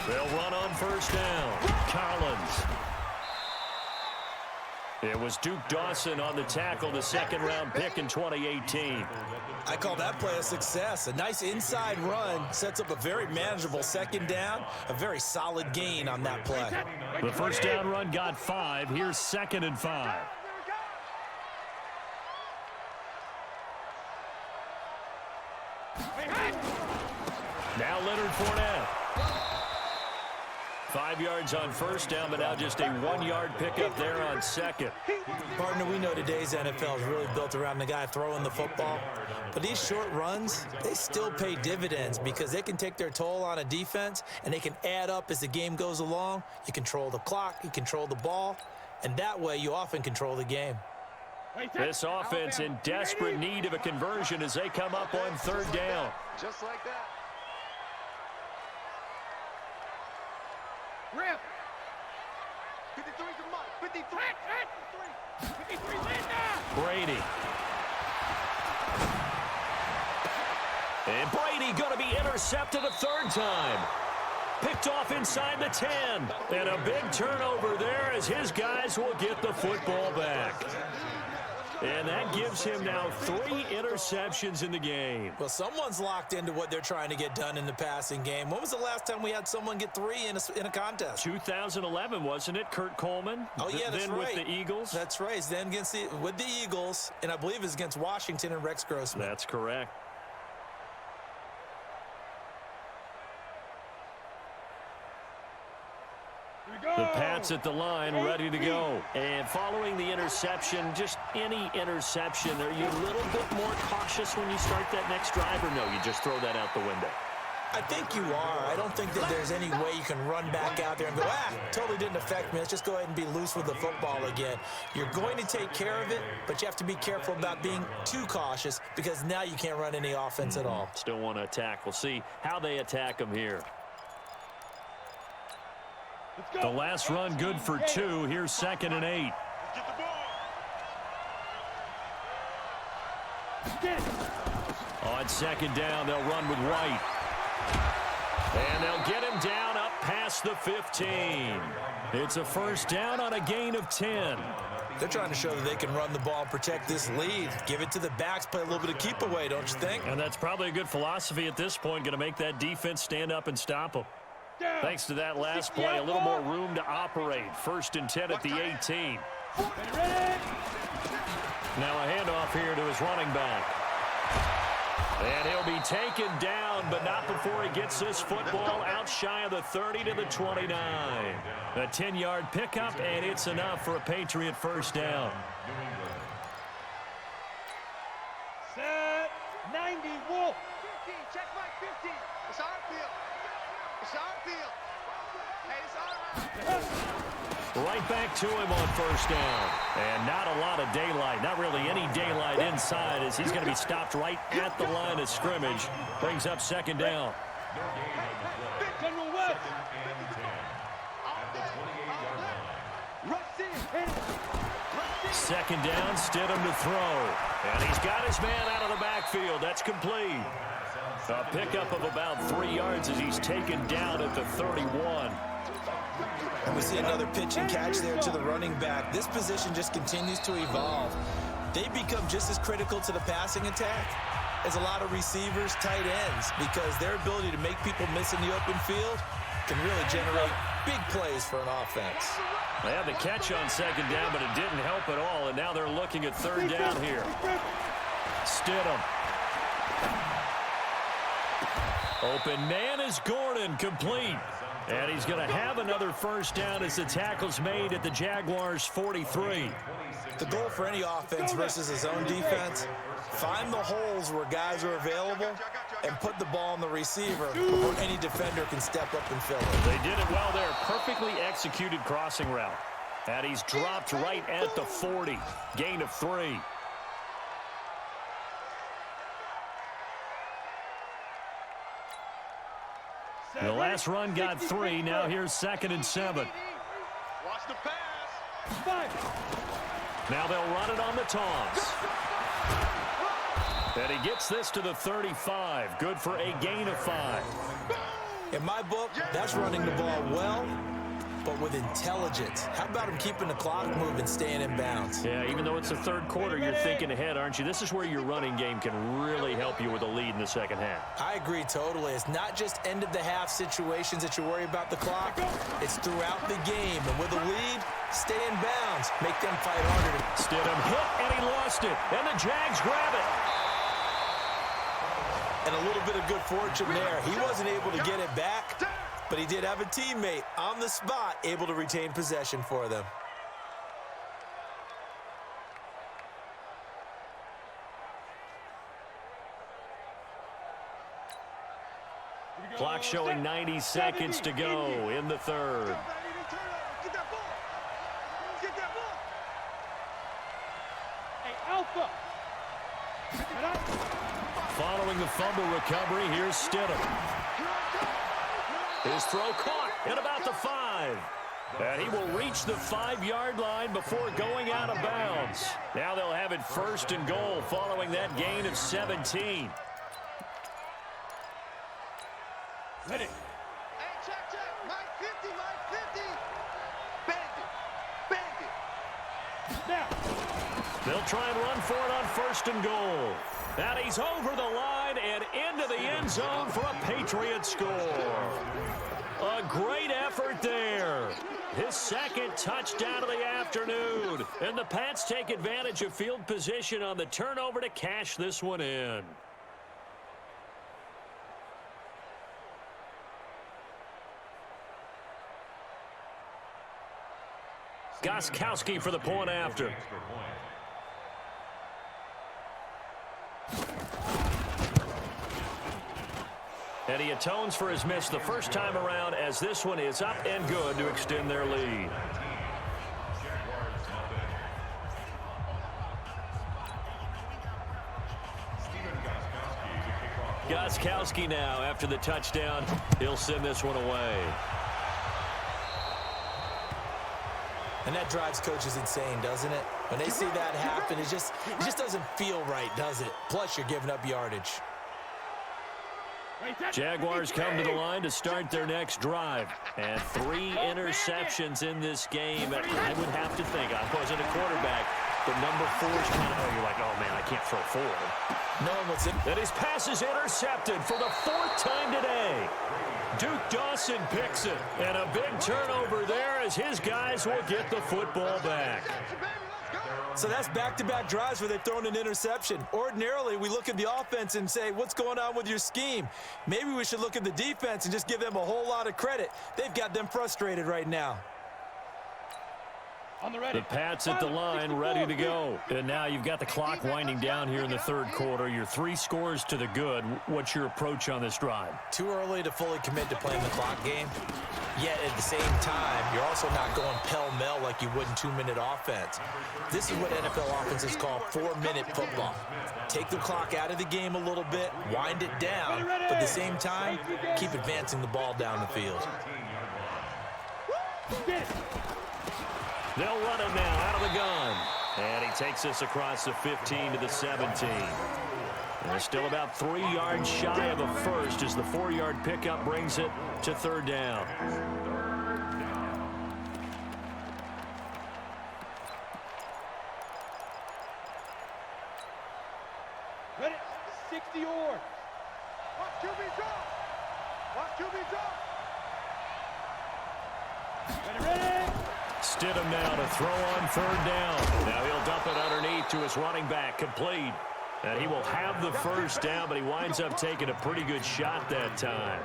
They'll run on first down. Collins. It was Duke Dawson on the tackle, the second-round pick in 2018. I call that play a success. A nice inside run sets up a very manageable second down, a very solid gain on that play. The first down run got 5. Here's 2nd and 5. Now Leonard Fournette. 5 yards on first down, but now just a 1-yard pickup there on second. Partner, we know today's NFL is really built around the guy throwing the football. But these short runs, they still pay dividends because they can take their toll on a defense, and they can add up as the game goes along. You control the clock, you control the ball, and that way you often control the game. This offense in desperate need of a conversion as they come up on third down. Just like that. Rip. 53 to Mike. 53. 53 Linda. Brady. And Brady going to be intercepted a third time. Picked off inside the 10. And a big turnover there as his guys will get the football back. And that gives him now 3 interceptions in the game. Well, someone's locked into what they're trying to get done in the passing game. When was the last time we had someone get 3 in a contest? 2011, wasn't it? Kurt Coleman. Oh, yeah, that's then right. with the Eagles. That's right. Then with the Eagles, and I believe it's against Washington and Rex Grossman. That's correct. The Pats at the line, ready to go. And following the interception, just any interception, are you a little bit more cautious when you start that next drive, or no, you just throw that out the window? I think you are. I don't think that there's any way you can run back out there and go, totally didn't affect me. Let's just go ahead and be loose with the football again. You're going to take care of it, but you have to be careful about being too cautious because now you can't run any offense at all. Still want to attack. We'll see how they attack them here. The last run good for 2. Here's 2nd and 8. On 2nd down, they'll run with White. And they'll get him down up past the 15. It's a first down on a gain of 10. They're trying to show that they can run the ball and protect this lead. Give it to the backs, play a little bit of keep away, don't you think? And that's probably a good philosophy at this point, going to make that defense stand up and stop them. Thanks to that last play, a little more room to operate. 1st and 10 at the 18. Now a handoff here to his running back. And he'll be taken down, but not before he gets this football out shy of the 30 to the 29. A 10-yard pickup, and it's enough for a Patriot first down. Set 90 Wolf. 15, check my 15. It's our field. It's our field. Hey, it's all right. Right back to him on first down. And not a lot of daylight, not really any daylight inside as he's going to be stopped right at the line of scrimmage. Brings up 2nd down. General West. 2nd down, Stidham to throw. And he's got his man out of the backfield. That's complete. A pickup of about 3 yards as he's taken down at the 31. And we see another pitch and catch there to the running back. This position just continues to evolve. They become just as critical to the passing attack as a lot of receivers, tight ends, because their ability to make people miss in the open field can really generate big plays for an offense. They had the catch on 2nd down, but it didn't help at all, and now they're looking at 3rd down here. Stidham. Open man is Gordon, complete. And he's going to have another first down as the tackle's made at the Jaguars' 43. The goal for any offense versus his own defense, find the holes where guys are available and put the ball on the receiver before any defender can step up and fill it. They did it well there. Perfectly executed crossing route. And he's dropped right at the 40. Gain of 3. The last run got 3. Now here's 2nd and 7. Watch the pass. Now they'll run it on the toss. And he gets this to the 35. Good for a gain of 5. In my book, that's running the ball well, but with intelligence. How about him keeping the clock moving, staying in bounds? Yeah, even though it's the 3rd quarter, you're thinking ahead, aren't you? This is where your running game can really help you with a lead in the 2nd half. I agree totally. It's not just end-of-the-half situations that you worry about the clock. It's throughout the game. And with a lead, stay in bounds. Make them fight harder. Stidham hit, and he lost it. And the Jags grab it. And a little bit of good fortune there. He wasn't able to get it back, but he did have a teammate on the spot able to retain possession for them. Clock showing 90 seconds to go in the 3rd. Get that ball. Get that ball. Hey, Alpha. Following the fumble recovery, here's Stidham. His throw caught at about the 5. And he will reach the 5-yard line before going out of bounds. Now they'll have it 1st and goal following that gain of 17. Ready. Hey, check. Mike 50, Mike 50. Bend it. Now. They'll try and run for it on 1st and goal. And he's over the line and into the end zone for a Patriot score. A great effort there. His 2nd touchdown of the afternoon. And the Pats take advantage of field position on the turnover to cash this one in. Gostkowski for the point after. And he atones for his miss the first time around as this one is up and good to extend their lead. Gostkowski now after the touchdown. He'll send this one away. And that drives coaches insane, doesn't it? When they see that happen, it just doesn't feel right, does it? Plus, you're giving up yardage. Jaguars come to the line to start their next drive. And 3 interceptions in this game. I would have to think, I wasn't a quarterback, but number 4 is kind of, you're like, oh, man, I can't throw forward. No one wants it. And his pass is intercepted for the 4th time today. Duke Dawson picks it. And a big turnover there as his guys will get the football back. So that's back-to-back drives where they've thrown an interception. Ordinarily, we look at the offense and say, what's going on with your scheme? Maybe we should look at the defense and just give them a whole lot of credit. They've got them frustrated right now. The Pats at the line, ready to go. And now you've got the clock winding down here in the third quarter. You're 3 scores to the good. What's your approach on this drive? Too early to fully commit to playing the clock game. Yet at the same time, you're also not going pell-mell like you would in 2-minute offense. This is what NFL offenses call 4-minute football. Take the clock out of the game a little bit, wind it down, but at the same time, keep advancing the ball down the field. They'll run it now out of the gun. And he takes us across the 15 to the 17. And they're still about 3 yards shy of a first as the 4-yard pickup brings it to 3rd down. Ready? 60 or. Watch QB drop. Watch QB drop. Ready? Stidham now to throw on 3rd down. Now he'll dump it underneath to his running back, complete. And he will have the first down, but he winds up taking a pretty good shot that time.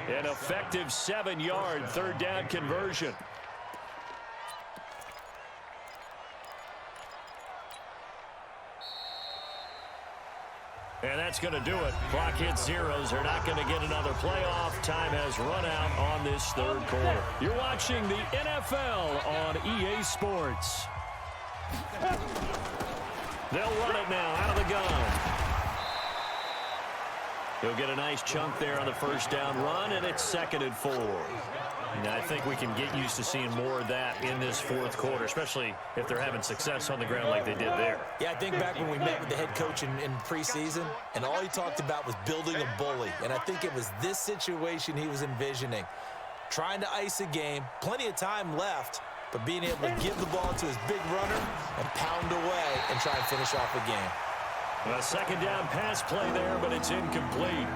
An effective 7-yard 3rd down conversion. And that's going to do it. Clock hits zeros. They're not going to get another playoff. Time has run out on this 3rd quarter. You're watching the NFL on EA Sports. They'll run it now out of the gun. He'll get a nice chunk there on the first down run, and it's 2nd and 4. Now, I think we can get used to seeing more of that in this 4th quarter, especially if they're having success on the ground like they did there. Yeah, I think back when we met with the head coach in preseason, and all he talked about was building a bully. And I think it was this situation he was envisioning. Trying to ice a game, plenty of time left, but being able to give the ball to his big runner and pound away and try and finish off a game. A 2nd down pass play there, but it's incomplete.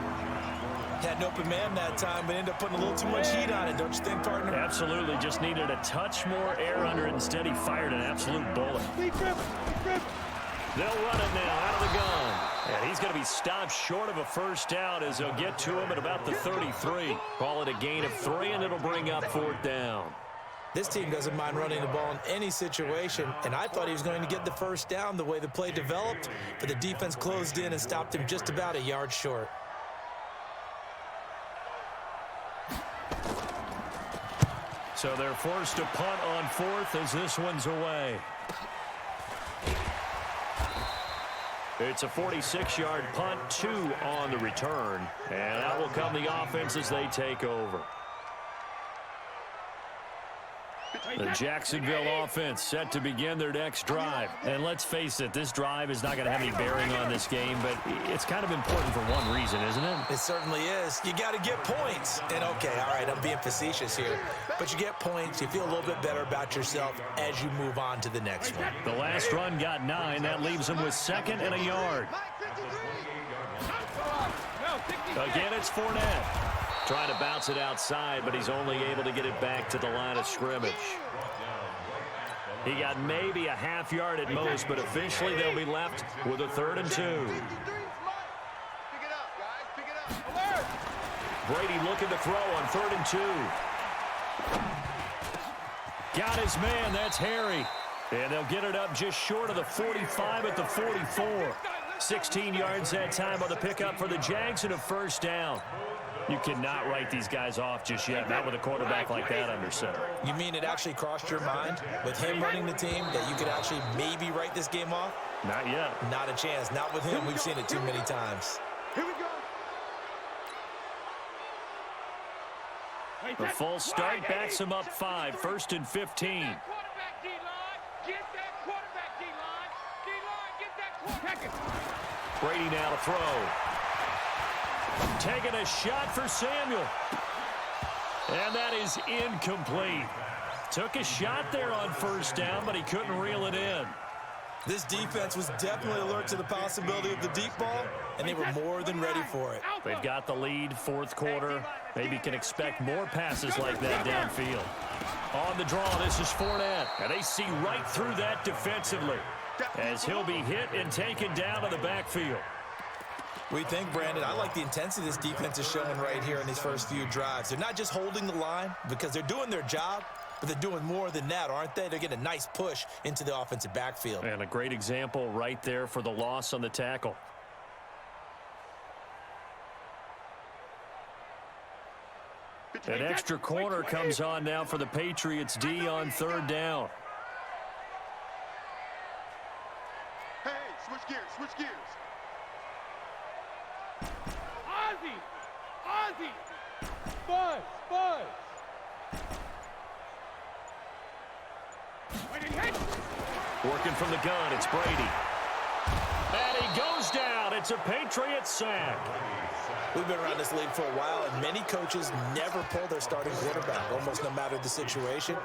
Had an open man that time, but ended up putting a little too much heat on it, don't you think, partner? Absolutely. Just needed a touch more air under it. Instead, he fired an absolute bullet. They'll run it now out of the gun. And he's going to be stopped short of a first down as they'll get to him at about the 33. Call it a gain of 3, and it'll bring up 4th down. This team doesn't mind running the ball in any situation, and I thought he was going to get the first down the way the play developed, but the defense closed in and stopped him just about a yard short. So they're forced to punt on 4th as this one's away. It's a 46-yard punt, 2 on the return. And out will come the offense as they take over. The Jacksonville offense set to begin their next drive. And let's face it, this drive is not going to have any bearing on this game, but it's kind of important for one reason, isn't it? It certainly is. You got to get points. And okay, all right, I'm being facetious here, but you get points, you feel a little bit better about yourself as you move on to the next one. The last run got 9. That leaves them with 2nd and a yard. Again, it's Fournette. Trying to bounce it outside, but he's only able to get it back to the line of scrimmage. He got maybe a half yard at most, but officially they'll be left with a 3rd and 2. Brady looking to throw on 3rd and 2. Got his man, that's Harry. And they'll get it up just short of the 45 at the 44. 16 yards that time on the pickup for the Jags and a first down. You cannot write these guys off just yet, not with a quarterback like that under center. You mean it actually crossed your mind with him running the team that you could actually maybe write this game off? Not yet. Not a chance. Not with him. We've seen it too many times. Here we go. The full start backs him up 5, 1st and 15. Quarterback D-line. Get that quarterback D-line. D-line, get that quarterback. Brady now to throw. Taking a shot for Samuel. And that is incomplete. Took a shot there on first down, but he couldn't reel it in. This defense was definitely alert to the possibility of the deep ball, and they were more than ready for it. They've got the lead, fourth quarter. Maybe can expect more passes like that downfield. On the draw, this is Fournette. And they see right through that defensively as he'll be hit and taken down to the backfield. We think, Brandon, I like the intensity this defense is showing right here in these first few drives. They're not just holding the line because they're doing their job, but they're doing more than that, aren't they? They're getting a nice push into the offensive backfield. And a great example right there for the loss on the tackle. An extra corner comes on now for the Patriots D on third down. Hey, switch gears, switch gears. Ozzy! Buzz! Working from the gun, it's Brady. And he goes down. It's a Patriots sack. We've been around this league for a while, and many coaches never pull their starting quarterback, almost no matter the situation.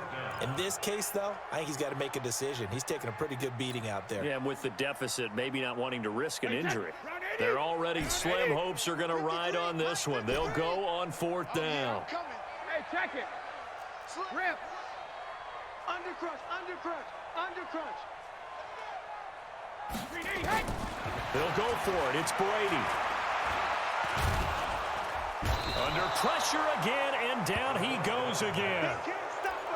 In this case, though, I think he's got to make a decision. He's taking a pretty good beating out there. Yeah, and with the deficit, maybe not wanting to risk an injury. They're already slim hopes are going to ride on this one. They'll go on fourth down. Hey, check it. Rip. Under crunch. They'll go for it. It's Brady. Under pressure again, and down he goes again.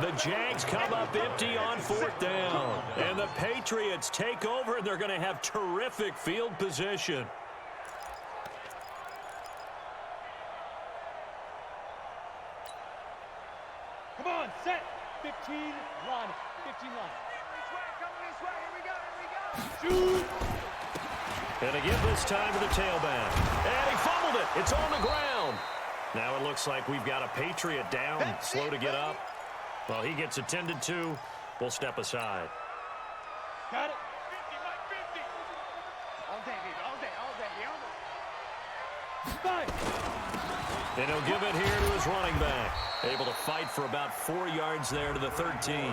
The Jags come up empty on fourth down. And the Patriots take over, and they're going to have terrific field position. Come on, set. 15, run. 15 line. This way, here we go. Shoot. And again this time to the tailback. And he fumbled it. It's on the ground. Now it looks like we've got a Patriot down, slow to get up. Well, he gets attended to. We'll step aside. Got it. 50, Mike, 50. All day, baby. Five. And he'll give it here to his running back. Able to fight for about 4 yards there to the 13.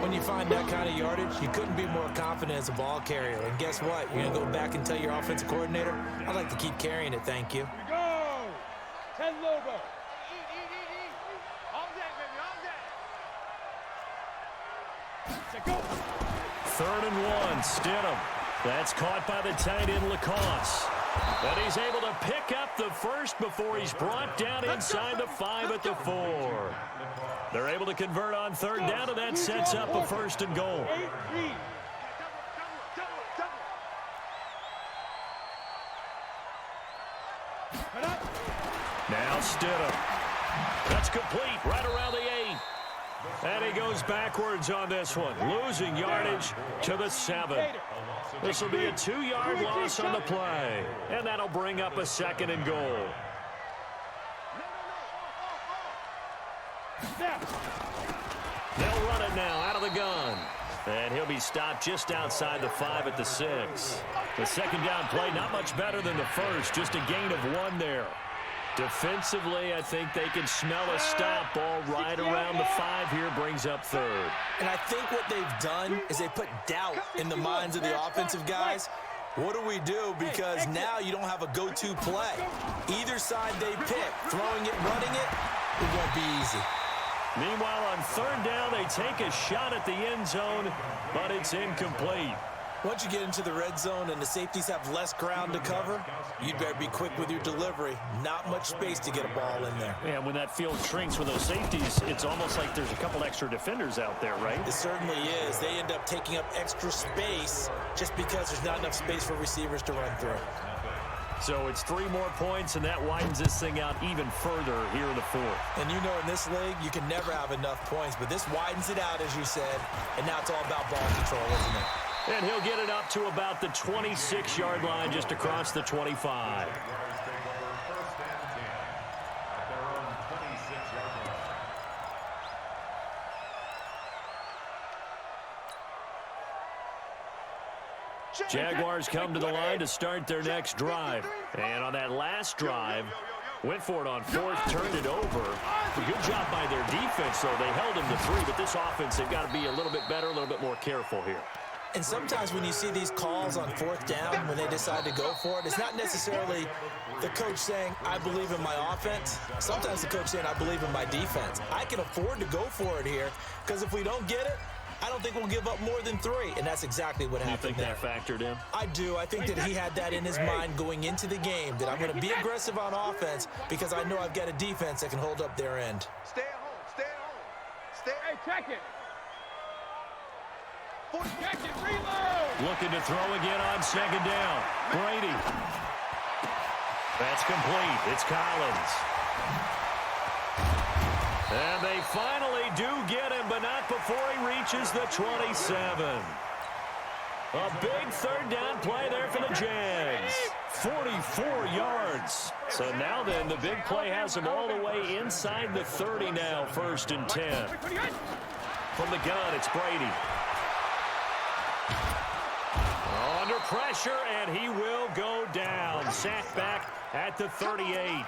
When you find that kind of yardage, you couldn't be more confident as a ball carrier. And guess what? You're going to go back and tell your offensive coordinator, I'd like to keep carrying it, thank you. Here we go. 10 Lobo. Eat. All day, baby, all day. Go. 3rd and 1, Stidham. That's caught by the tight end, Lacoste. And he's able to pick up the first before he's brought down inside the 5 at the 4. They're able to convert on third down, and that sets up a 1st and goal. Now Stidham. That's complete right around the 8. And he goes backwards on this one, losing yardage to the 7. This will be a 2-yard loss on the play, and that'll bring up a 2nd and goal. They'll run it now out of the gun. And he'll be stopped just outside the 5 at the 6. The 2nd down play, not much better than the first, just a gain of 1 there. Defensively, I think they can smell a stop. Ball right around the 5 here, brings up 3rd. And I think what they've done is they put doubt in the minds of the offensive guys. What do we do? Because now you don't have a go-to play. Either side they pick, throwing it, running it, it won't be easy. Meanwhile, on 3rd down, they take a shot at the end zone, but it's incomplete. Once you get into the red zone and the safeties have less ground to cover, you'd better be quick with your delivery. Not much space to get a ball in there. And when that field shrinks with those safeties, it's almost like there's a couple extra defenders out there, right? It certainly is. They end up taking up extra space just because there's not enough space for receivers to run through. So it's 3 more points, and that widens this thing out even further here in the fourth. And you know in this league, you can never have enough points, but this widens it out, as you said, and now it's all about ball control, isn't it? And he'll get it up to about the 26-yard line, just across the 25. Jaguars come to the line to start their next drive. And on that last drive, went for it on 4th, turned it over. Good job by their defense, though. They held them to 3, but this offense, they've got to be a little bit better, a little bit more careful here. And sometimes when you see these calls on 4th down, when they decide to go for it, it's not necessarily the coach saying, I believe in my offense. Sometimes the coach saying, I believe in my defense. I can afford to go for it here, because if we don't get it, I don't think we'll give up more than 3, and that's exactly what happened there. You think that factored in? I do. I think that he had that in his mind going into the game, that I'm going to be aggressive on offense because I know I've got a defense that can hold up their end. Stay at home. Stay at home. Stay. Hey, check it. Check it. Reload. Looking to throw again on 2nd down. Brady. That's complete. It's Collins. And they finally do get him, but not before he reaches the 27. A big 3rd down play there for the Jags. 44 yards. So now then, the big play has him all the way inside the 30 now, 1st and 10. From the gun, it's Brady. Under pressure, and he will go down. Sacked back at the 38.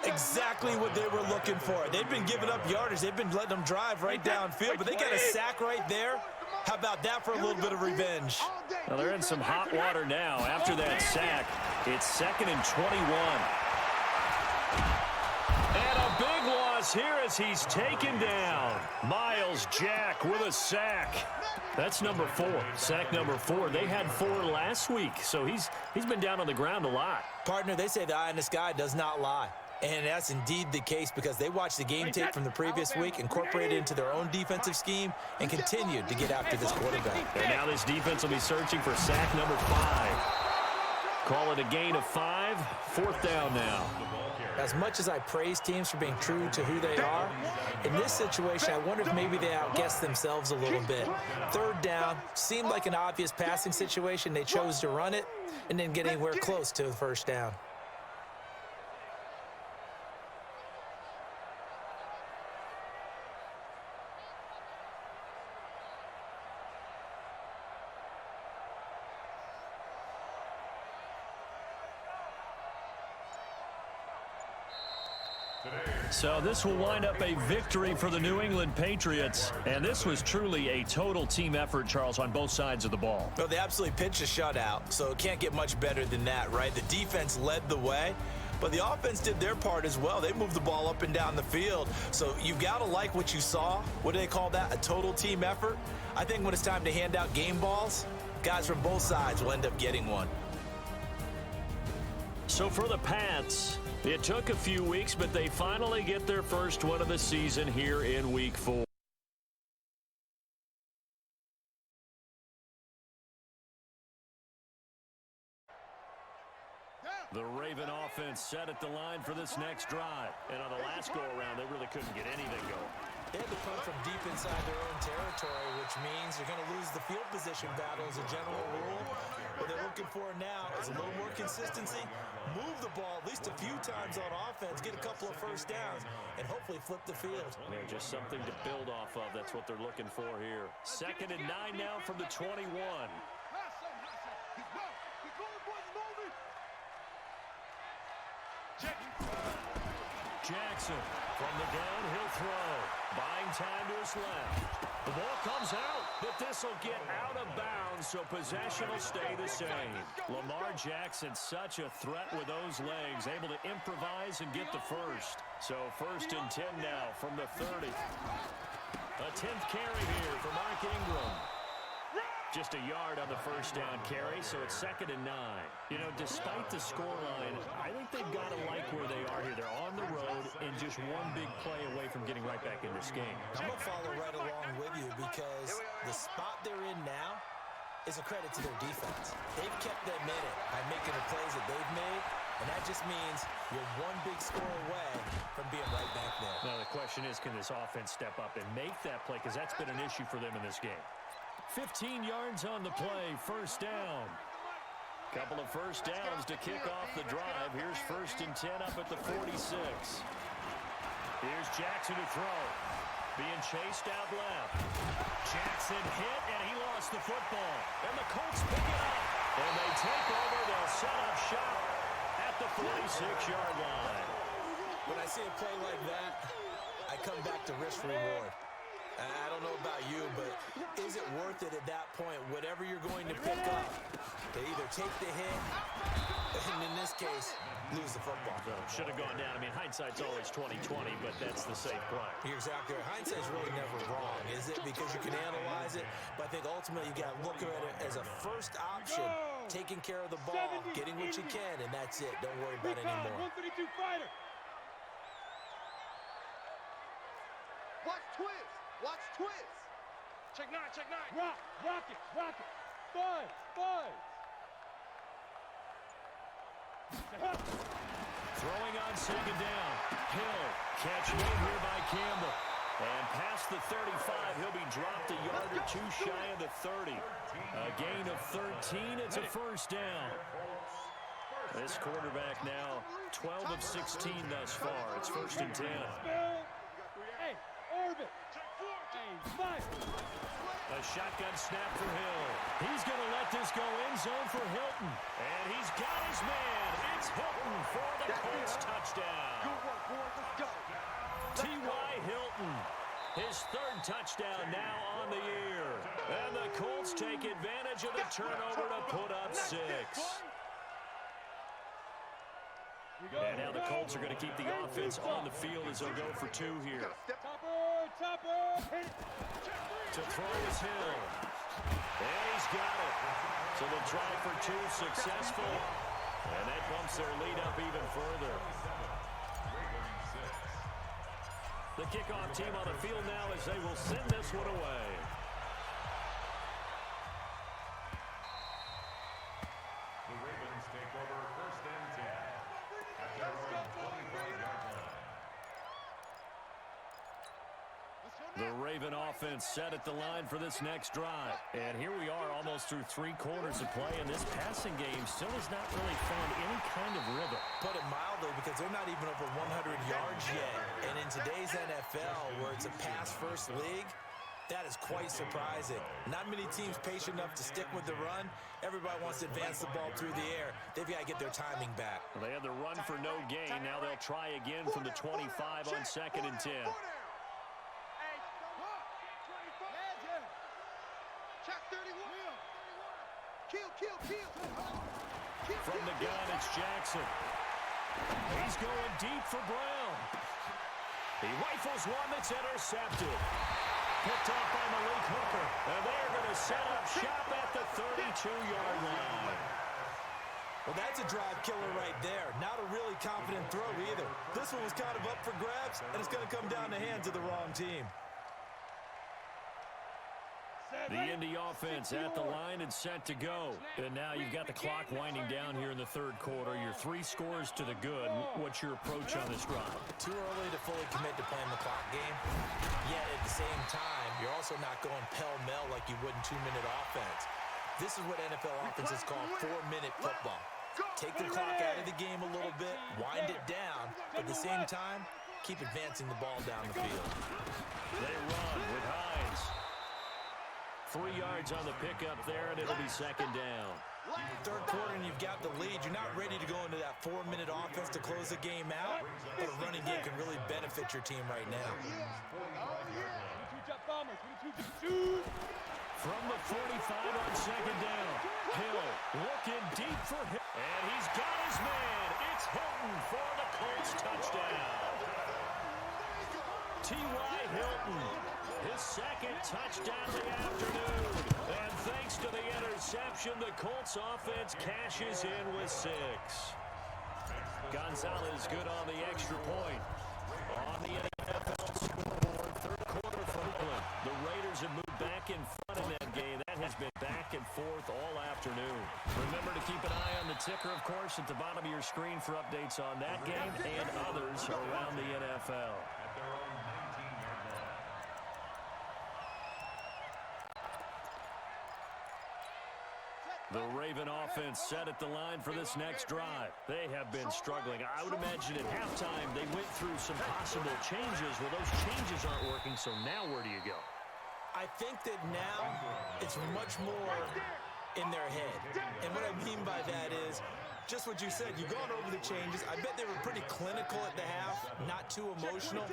Exactly what they were looking for. They've been giving up yardage. They've been letting them drive right downfield, but they got a sack right there. How about that for a little bit of revenge? Well, they're in some hot water now. After that sack, it's 2nd and 21. And a big loss here as he's taken down. Myles Jack with a sack. That's number 4, sack number 4. They had 4 last week, so he's been down on the ground a lot. Partner, they say the eye in the sky does not lie. And that's indeed the case because they watched the game tape from the previous week, incorporated it into their own defensive scheme, and continued to get after this quarterback. And now this defense will be searching for sack number 5. Call it a gain of 5, 4th down now. As much as I praise teams for being true to who they are, in this situation, I wonder if maybe they outguessed themselves a little bit. 3rd down seemed like an obvious passing situation. They chose to run it and didn't get anywhere close to the 1st down. So this will wind up a victory for the New England Patriots. And this was truly a total team effort, Charles, on both sides of the ball. Well, they absolutely pitched a shutout, so it can't get much better than that, right? The defense led the way, but the offense did their part as well. They moved the ball up and down the field. So you've got to like what you saw. What do they call that? A total team effort? I think when it's time to hand out game balls, guys from both sides will end up getting one. So for the Pats, it took a few weeks, but they finally get their first one of the season here in Week 4. The Raven offense set at the line for this next drive. And on the last go-around, they really couldn't get anything going. They had to punt from deep inside their own territory, which means they're going to lose the field position battle as a general rule. What they're looking for now is a little more consistency, move the ball at least a few times on offense, get a couple of 1st downs, and hopefully flip the field. Yeah, just something to build off of. That's what they're looking for here. 2nd and 9 now from the 21. Jackson from the gun, he'll throw. Buying time to his left. The ball comes out, but this will get out of bounds, so possession will stay the same. Lamar Jackson, such a threat with those legs, able to improvise and get the first. So 1st and 10 now from the 30. A 10th carry here for Mark Ingram. Just a yard on the first down carry, so it's 2nd and 9. You know, despite the scoreline, I think they've got to like where they are here. They're on the road and just one big play away from getting right back in this game. I'm going to follow right along with you because the spot they're in now is a credit to their defense. They've kept them in it by making the plays that they've made, and that just means you're one big score away from being right back there. Now, the question is, can this offense step up and make that play? Because that's been an issue for them in this game. 15 yards on the play, first down. Couple of first downs to kick off the drive. Here's 1st and 10 up at the 46. Here's Jackson to throw. Being chased out left. Jackson hit, and he lost the football. And the Colts pick it up. And they take over. They'll set up shop at the 46-yard line. When I see a play like that, I come back to risk reward. I don't know about you, but is it worth it at that point, whatever you're going to pick up, to either take the hit, and in this case, lose the football? Should have gone down. I mean, hindsight's always 20/20, but that's the safe play. You're exactly right. Hindsight's really never wrong, is it? Because you can analyze it, but I think ultimately you got to look at it as a first option, taking care of the ball, getting what you can, and that's it. Don't worry about it anymore. 152 fighter. Watch twist. Watch twist. Check 9, check 9. Rock it. Buzz. Throwing on 2nd down. Hill, catch made here by Campbell. And past the 35, he'll be dropped a yard or two shy of the 30. A gain of 13, it's a first down. This quarterback now 12 of 16 thus far. It's 1st and 10. Hey, Orbit. A shotgun snap for Hill. He's going to let this go end zone for Hilton. And he's got his man. It's Hilton for the Colts touchdown. Good work, boys. Let's go. T.Y. Hilton, his 3rd touchdown now on the year. And the Colts take advantage of the turnover to put up 6. And now the Colts are going to keep the offense on the field as they'll go for 2 here. Topper. To throw is Hill. And he's got it. So they'll try for 2, successful. And that bumps their lead up even further. The kickoff team on the field now as they will send this one away. The Ravens take over 1st and 10. At their own 25-yard line. The Raven offense set at the line for this next drive. And here we are almost through 3 quarters of play, and this passing game still has not really found any kind of rhythm. Put it mildly, because they're not even over 100 yards yet. And in today's NFL, where it's a pass-first league, that is quite surprising. Not many teams patient enough to stick with the run. Everybody wants to advance the ball through the air. They've got to get their timing back. Well, they had the run for no gain. Now they'll try again from the 25 on 2nd and 10. From the gun, it's Jackson. He's going deep for Brown. He rifles one that's intercepted. Picked off by Malik Hooker. And they're going to set up shop at the 32-yard line. Well, that's a drive killer right there. Not a really confident throw either. This one was kind of up for grabs, and it's going to come down the hands of the wrong team. The Indy offense at the line and set to go. And now you've got the clock winding down here in the 3rd quarter. Your 3 scores to the good. What's your approach on this drive? Too early to fully commit to playing the clock game. Yet at the same time, you're also not going pell-mell like you would in 2-minute offense. This is what NFL offenses call 4-minute football. Take the clock out of the game a little bit, wind it down, but at the same time, keep advancing the ball down the field. They run with Hines. 3 yards on the pickup there, and it'll be 2nd down. 3rd quarter, and you've got the lead. You're not ready to go into that 4-minute offense to close the game out, but a running game can really benefit your team right now. From the 45 on 2nd down. Hill looking deep for Hill. And he's got his man. It's Hilton for the Colts touchdown. T.Y. Hilton His second touchdown of the afternoon. And thanks to the interception, the Colts offense cashes in with 6. Gonzalez good on the extra point. On the NFL scoreboard, third quarter for Oakland. The Raiders have moved back in front in that game. That has been back and forth all afternoon. Remember to keep an eye on the ticker, of course, at the bottom of your screen for updates on that game and others around the NFL. The Raven offense set at the line for this next drive. They have been struggling. I would imagine at halftime they went through some possible changes. Well, those changes aren't working, so now where do you go? I think that now it's much more in their head. And what I mean by that is just what you said. You've gone over the changes. I bet they were pretty clinical at the half, not too emotional.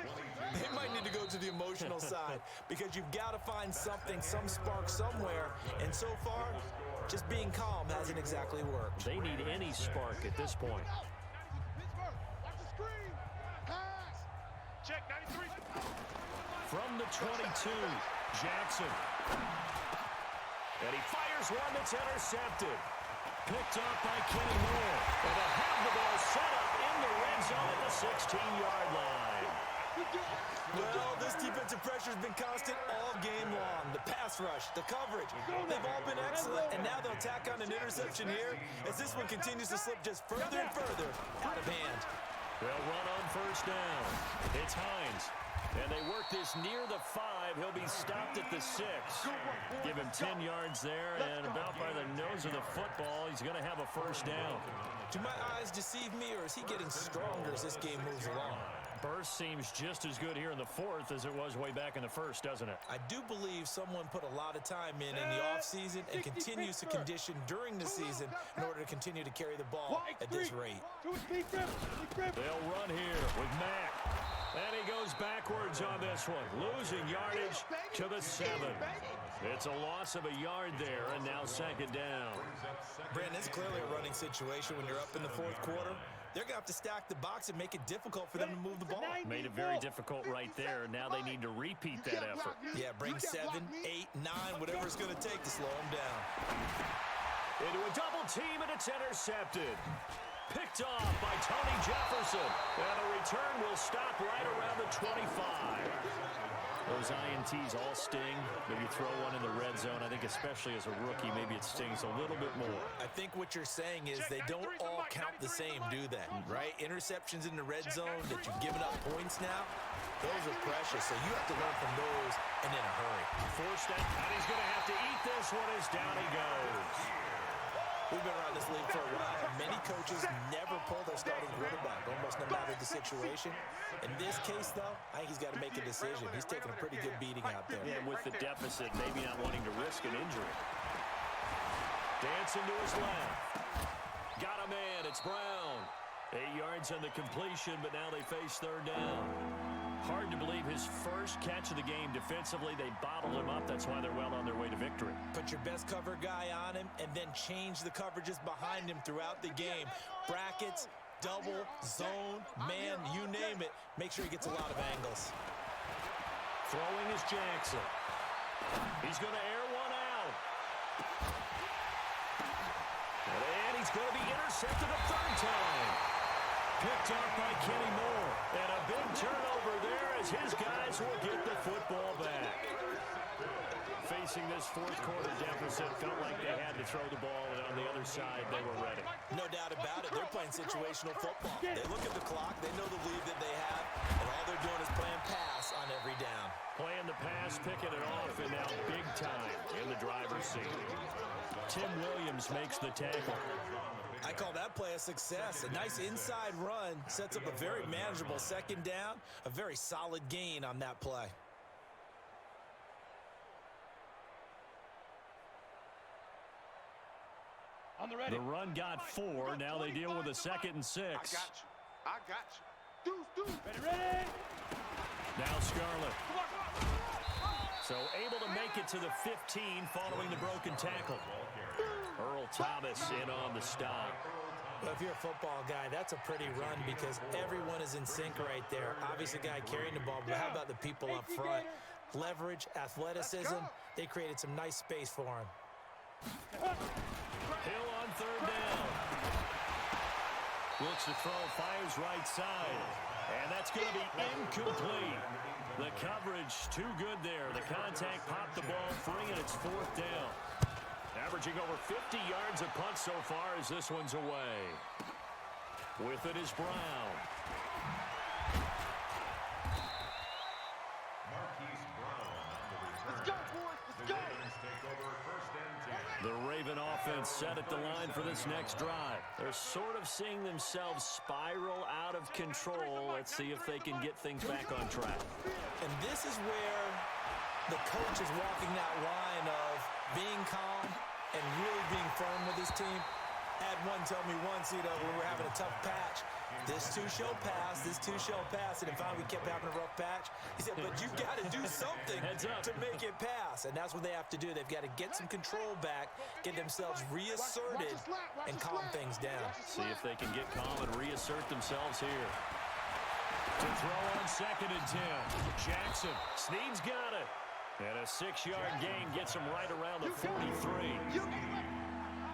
They might need to go to the emotional side because you've got to find something, some spark somewhere. And so far, just being calm hasn't exactly worked. They need any spark at this point. Watch the screen. Pass. Check 93. From the 22, Jackson. And he fires one that's intercepted. Picked off by Kenny Moore. And they have the ball set up in the red zone at the 16-yard line. Well, this defensive pressure has been constant all game long. The pass rush, the coverage, they've all been excellent. And now they'll tack on an interception here as this one continues to slip just further and further out of hand. They'll run on first down. It's Hines. And they work this near the 5. He'll be stopped at the 6. Give him 10 yards there, and about by the nose of the football, he's going to have a first down. Do my eyes deceive me, or is he getting stronger as this game moves along? Burst seems just as good here in the 4th as it was way back in the 1st, doesn't it? I do believe someone put a lot of time in the offseason and continues to condition during the season in order to continue to carry the ball at this rate. They'll run here with Mack. And he goes backwards on this one, losing yardage to the 7. It's a loss of a yard there, and now second down. Brandon, it's clearly a running situation when you're up in the 4th quarter. They're going to have to stack the box and make it difficult for them to move the ball. Made it very difficult right there. Now they need to repeat that effort. Yeah, bring 7, 8, 9, whatever it's going to take to slow them down. Into a double team, and it's intercepted. Picked off by Tony Jefferson. And the return will stop right around the 25. Those INTs all sting. Maybe throw one in the red zone. I think especially as a rookie, maybe it stings a little bit more. I think what you're saying is they don't all count the same, do they? Right? Interceptions in the red zone that you've given up points now, those are precious. So you have to learn from those and in a hurry. Forced out, and he's going to have to eat this one as down he goes. We've been around this league for a while, and many coaches never pull their starting quarterback, almost no matter the situation. In this case, though, I think he's got to make a decision. He's taking a pretty good beating out there. And with the deficit, maybe not wanting to risk an injury. Dancing to his left. Got a man, it's Brown. 8 yards on the completion, but now they face third down. Hard to believe his first catch of the game defensively. They bottled him up. That's why they're well on their way to victory. Put your best cover guy on him and then change the coverages behind him throughout the game. Brackets, double, zone, man, you name it. Make sure he gets a lot of angles. Throwing is Jackson. He's going to air one out. And he's going to be intercepted a third time. Picked off by Kenny Moore. And a big turnover there as his guys will get the football back. Facing this 4th quarter deficit, felt like they had to throw the ball, and on the other side, they were ready. No doubt about it. They're playing situational football. They look at the clock. They know the lead that they have, and all they're doing is playing pass on every down. Playing the pass, picking it off, and now big time in the driver's seat. Tim Williams makes the tackle. I call that play a success. A nice inside run sets up a very manageable second down, a very solid gain on that play. The run got 4. Now they deal with a 2nd and 6. I got you. Deuce. Ready. Now Scarlett. So able to make it to the 15 following the broken tackle. Earl Thomas in on the stop. Well, if you're a football guy, that's a pretty run because everyone is in sync right there. Obviously, the guy carrying the ball, but how about the people up front? leverage, athleticism. They created some nice space for him. Hill on third down. Looks to throw, fires right side. And that's going to be incomplete. The coverage too good there. The contact popped the ball free, and it's fourth down. Averaging over 50 yards a punt so far as this one's away. With it is Brown. Marquise Brown on the return. Let's go, boys. Let's The go. Ravens take over first and 10. The Raven offense set at the line for this next drive. They're sort of seeing themselves spiral out of control. Let's see if they can get things back on track. And this is where the coach is walking that line of being calm and really being firm with his team. Had one tell me once, when we were having a tough patch, this too shall pass, this too shall pass. And if we kept having a rough patch, he said, but you've got to do something to make it pass. And that's what they have to do. They've got to get some control back, get themselves reasserted, and calm things down. See if they can get calm and reassert themselves here. To throw on second and 10. Jackson. Snead's got it. And a 6-yard gain gets him right around the 43.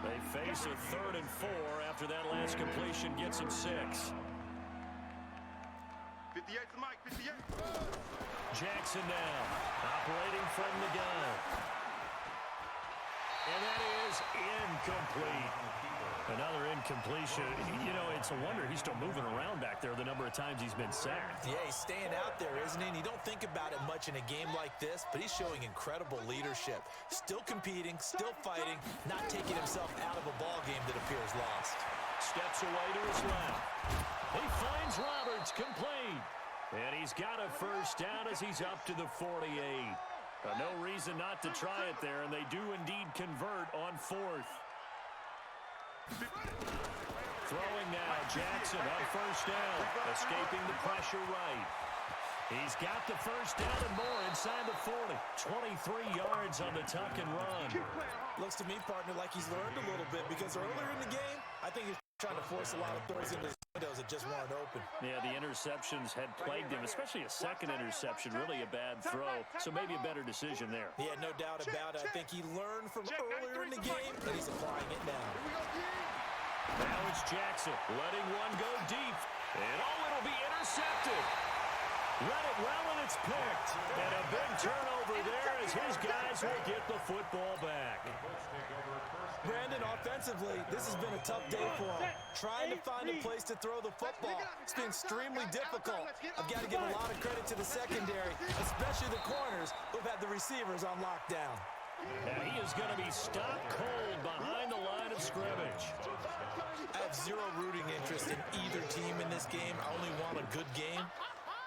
They face a third and 4 after that last completion gets him 6. 58 to Mike, 58. Jackson now, operating from the gun. And that is incomplete. Another incompletion. It's a wonder he's still moving around back there the number of times he's been sacked. Yeah, he's staying out there, isn't he? And you don't think about it much in a game like this, but he's showing incredible leadership. Still competing, still fighting, not taking himself out of a ball game that appears lost. Steps away to his left. He finds Roberts complete. And he's got a first down as he's up to the 48. No reason not to try it there, and they do indeed convert on fourth. Throwing now, Jackson on first down, escaping the pressure right. He's got the first down and more inside the 40. 23 yards on the tuck and run. Looks to me, partner, like he's learned a little bit because earlier in the game, I think he's trying to force a lot of throws into his windows that just weren't open. Yeah, the interceptions had plagued him, especially a second interception, really a bad throw. So maybe a better decision there. Yeah, no doubt about it. I think he learned from earlier in the game, and he's applying it now. Now it's Jackson letting one go deep. And it'll be intercepted. Read it well, and it's picked. And a big turnover there as his guys will get the football back. Brandon, offensively, this has been a tough day for him. Trying to find a place to throw the football. It's been extremely difficult. I've got to give a lot of credit to the secondary, especially the corners who've had the receivers on lockdown. And he is going to be stopped cold behind the line of scrimmage. I have zero rooting interest in either team in this game. I only want a good game.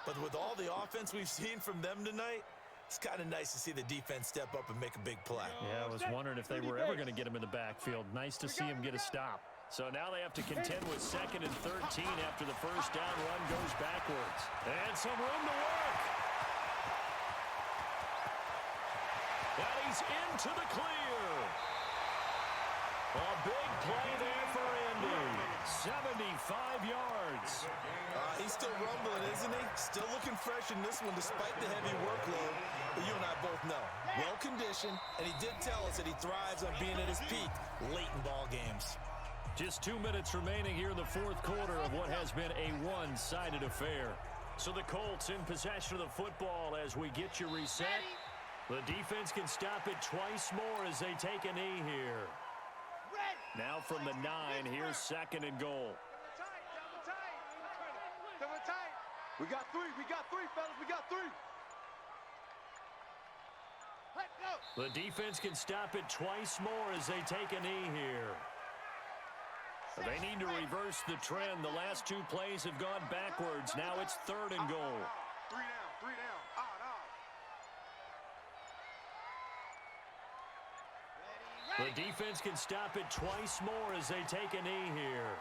But with all the offense we've seen from them tonight, it's kind of nice to see the defense step up and make a big play. Yeah, I was wondering if they were ever going to get him in the backfield. Nice to see him get a stop. So now they have to contend with second and 13 after the first down run goes backwards. And some room to work. And he's into the clear. A big play there for Indy. 75 yards. He's still rumbling, isn't he? Still looking fresh in this one despite the heavy workload. But you and I both know, well-conditioned, and he did tell us that he thrives on being at his peak late in ball games. Just 2 minutes remaining here in the fourth quarter of what has been a one-sided affair. So the Colts in possession of the football as we get you reset. The defense can stop it twice more as they take a knee here. Now from the 9, here's second and goal. We got three, fellas. We got three. Let's go. The defense can stop it twice more as they take a knee here. They need to reverse the trend. The last 2 plays have gone backwards. Now it's third and goal. Three down. The defense can stop it twice more as they take a knee here.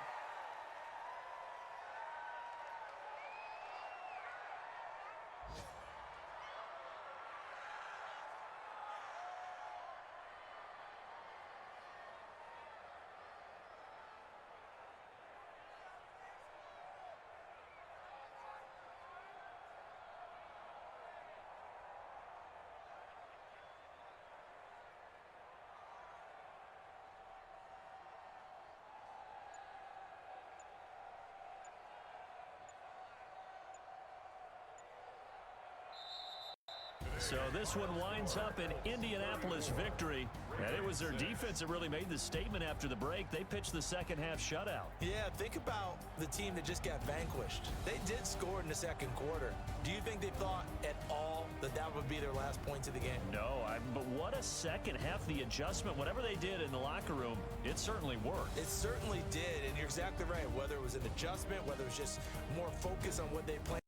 So this one winds up an Indianapolis victory. And it was their defense that really made the statement after the break. They pitched the second half shutout. Yeah, think about the team that just got vanquished. They did score in the second quarter. Do you think they thought at all that that would be their last points of the game? No, but what a second half. The adjustment, whatever they did in the locker room, it certainly worked. It certainly did, and you're exactly right. Whether it was an adjustment, whether it was just more focus on what they planned.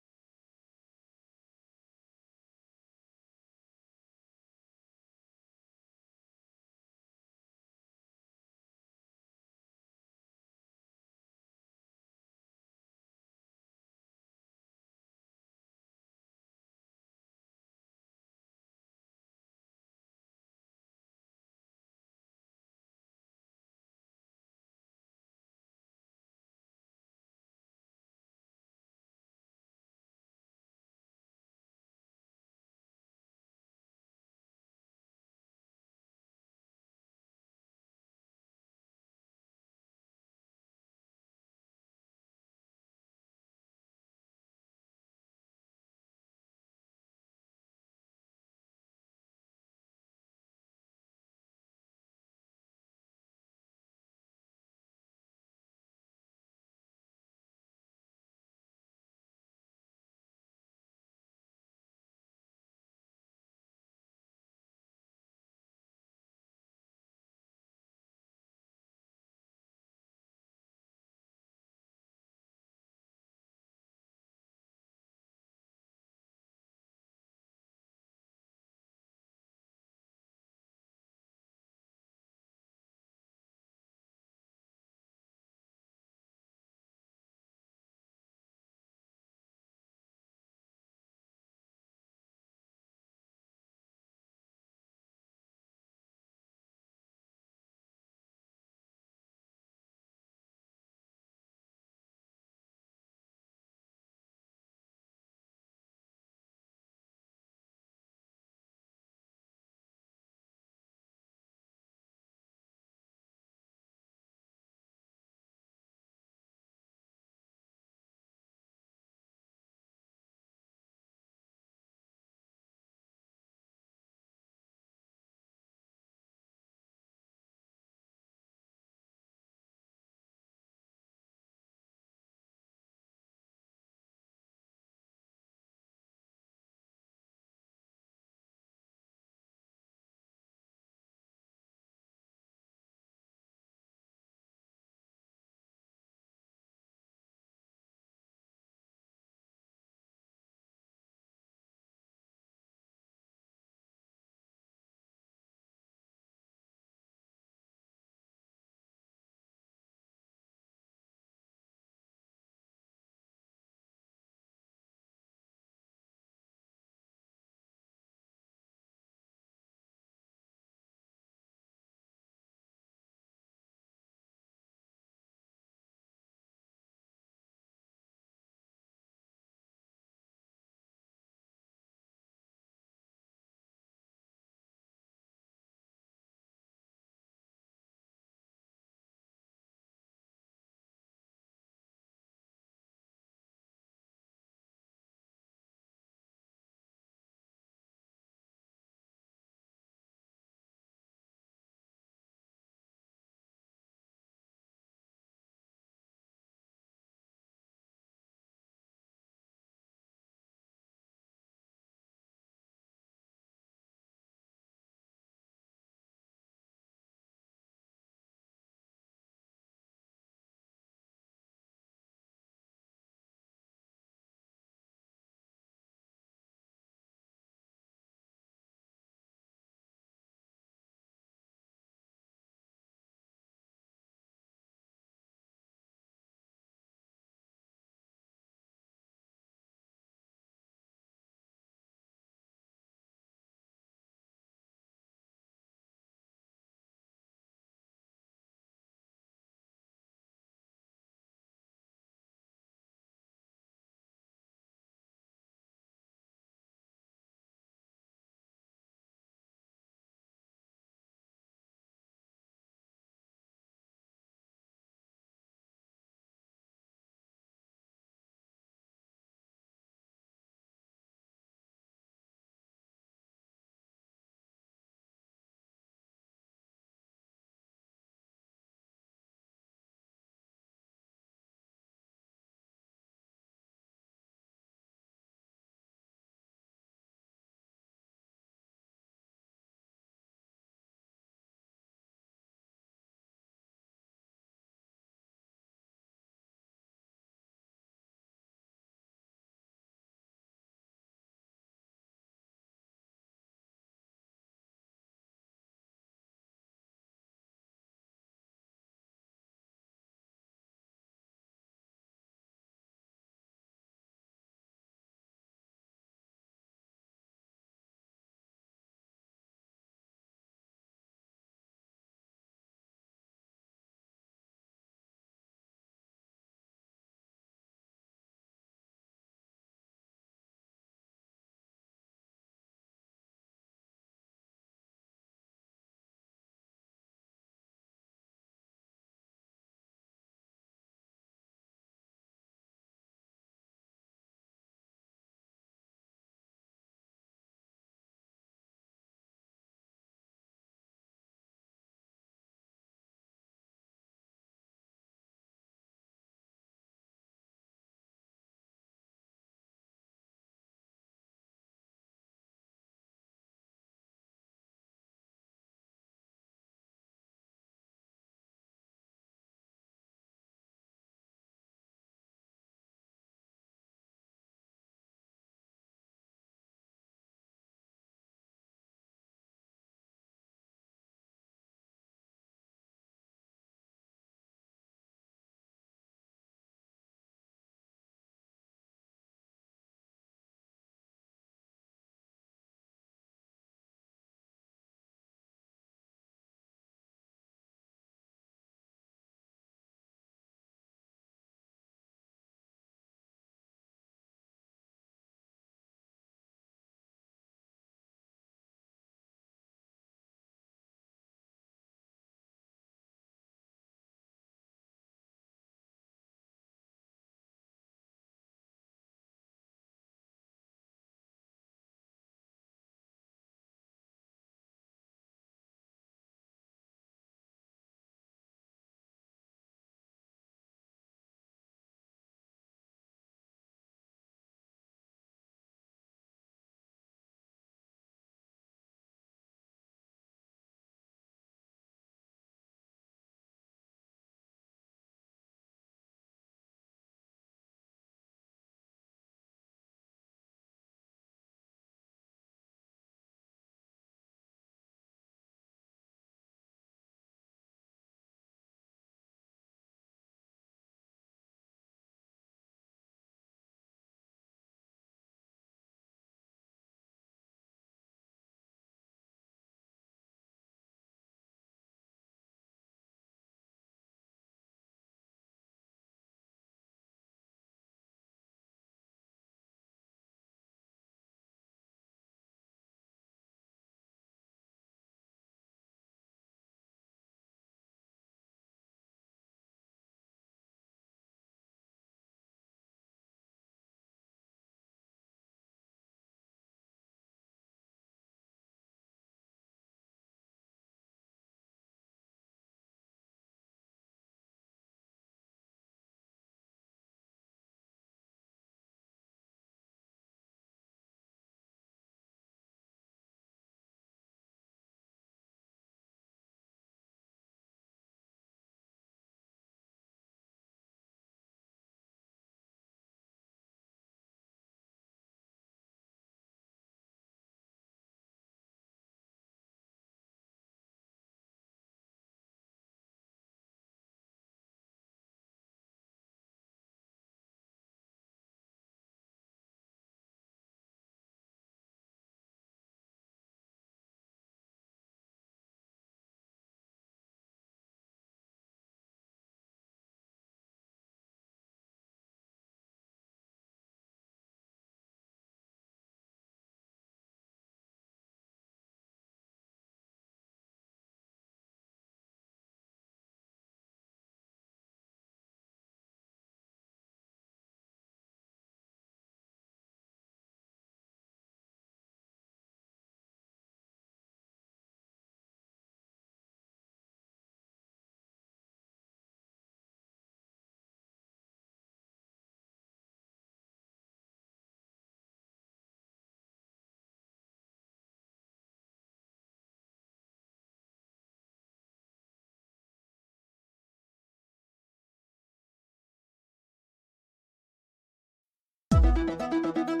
Thank you.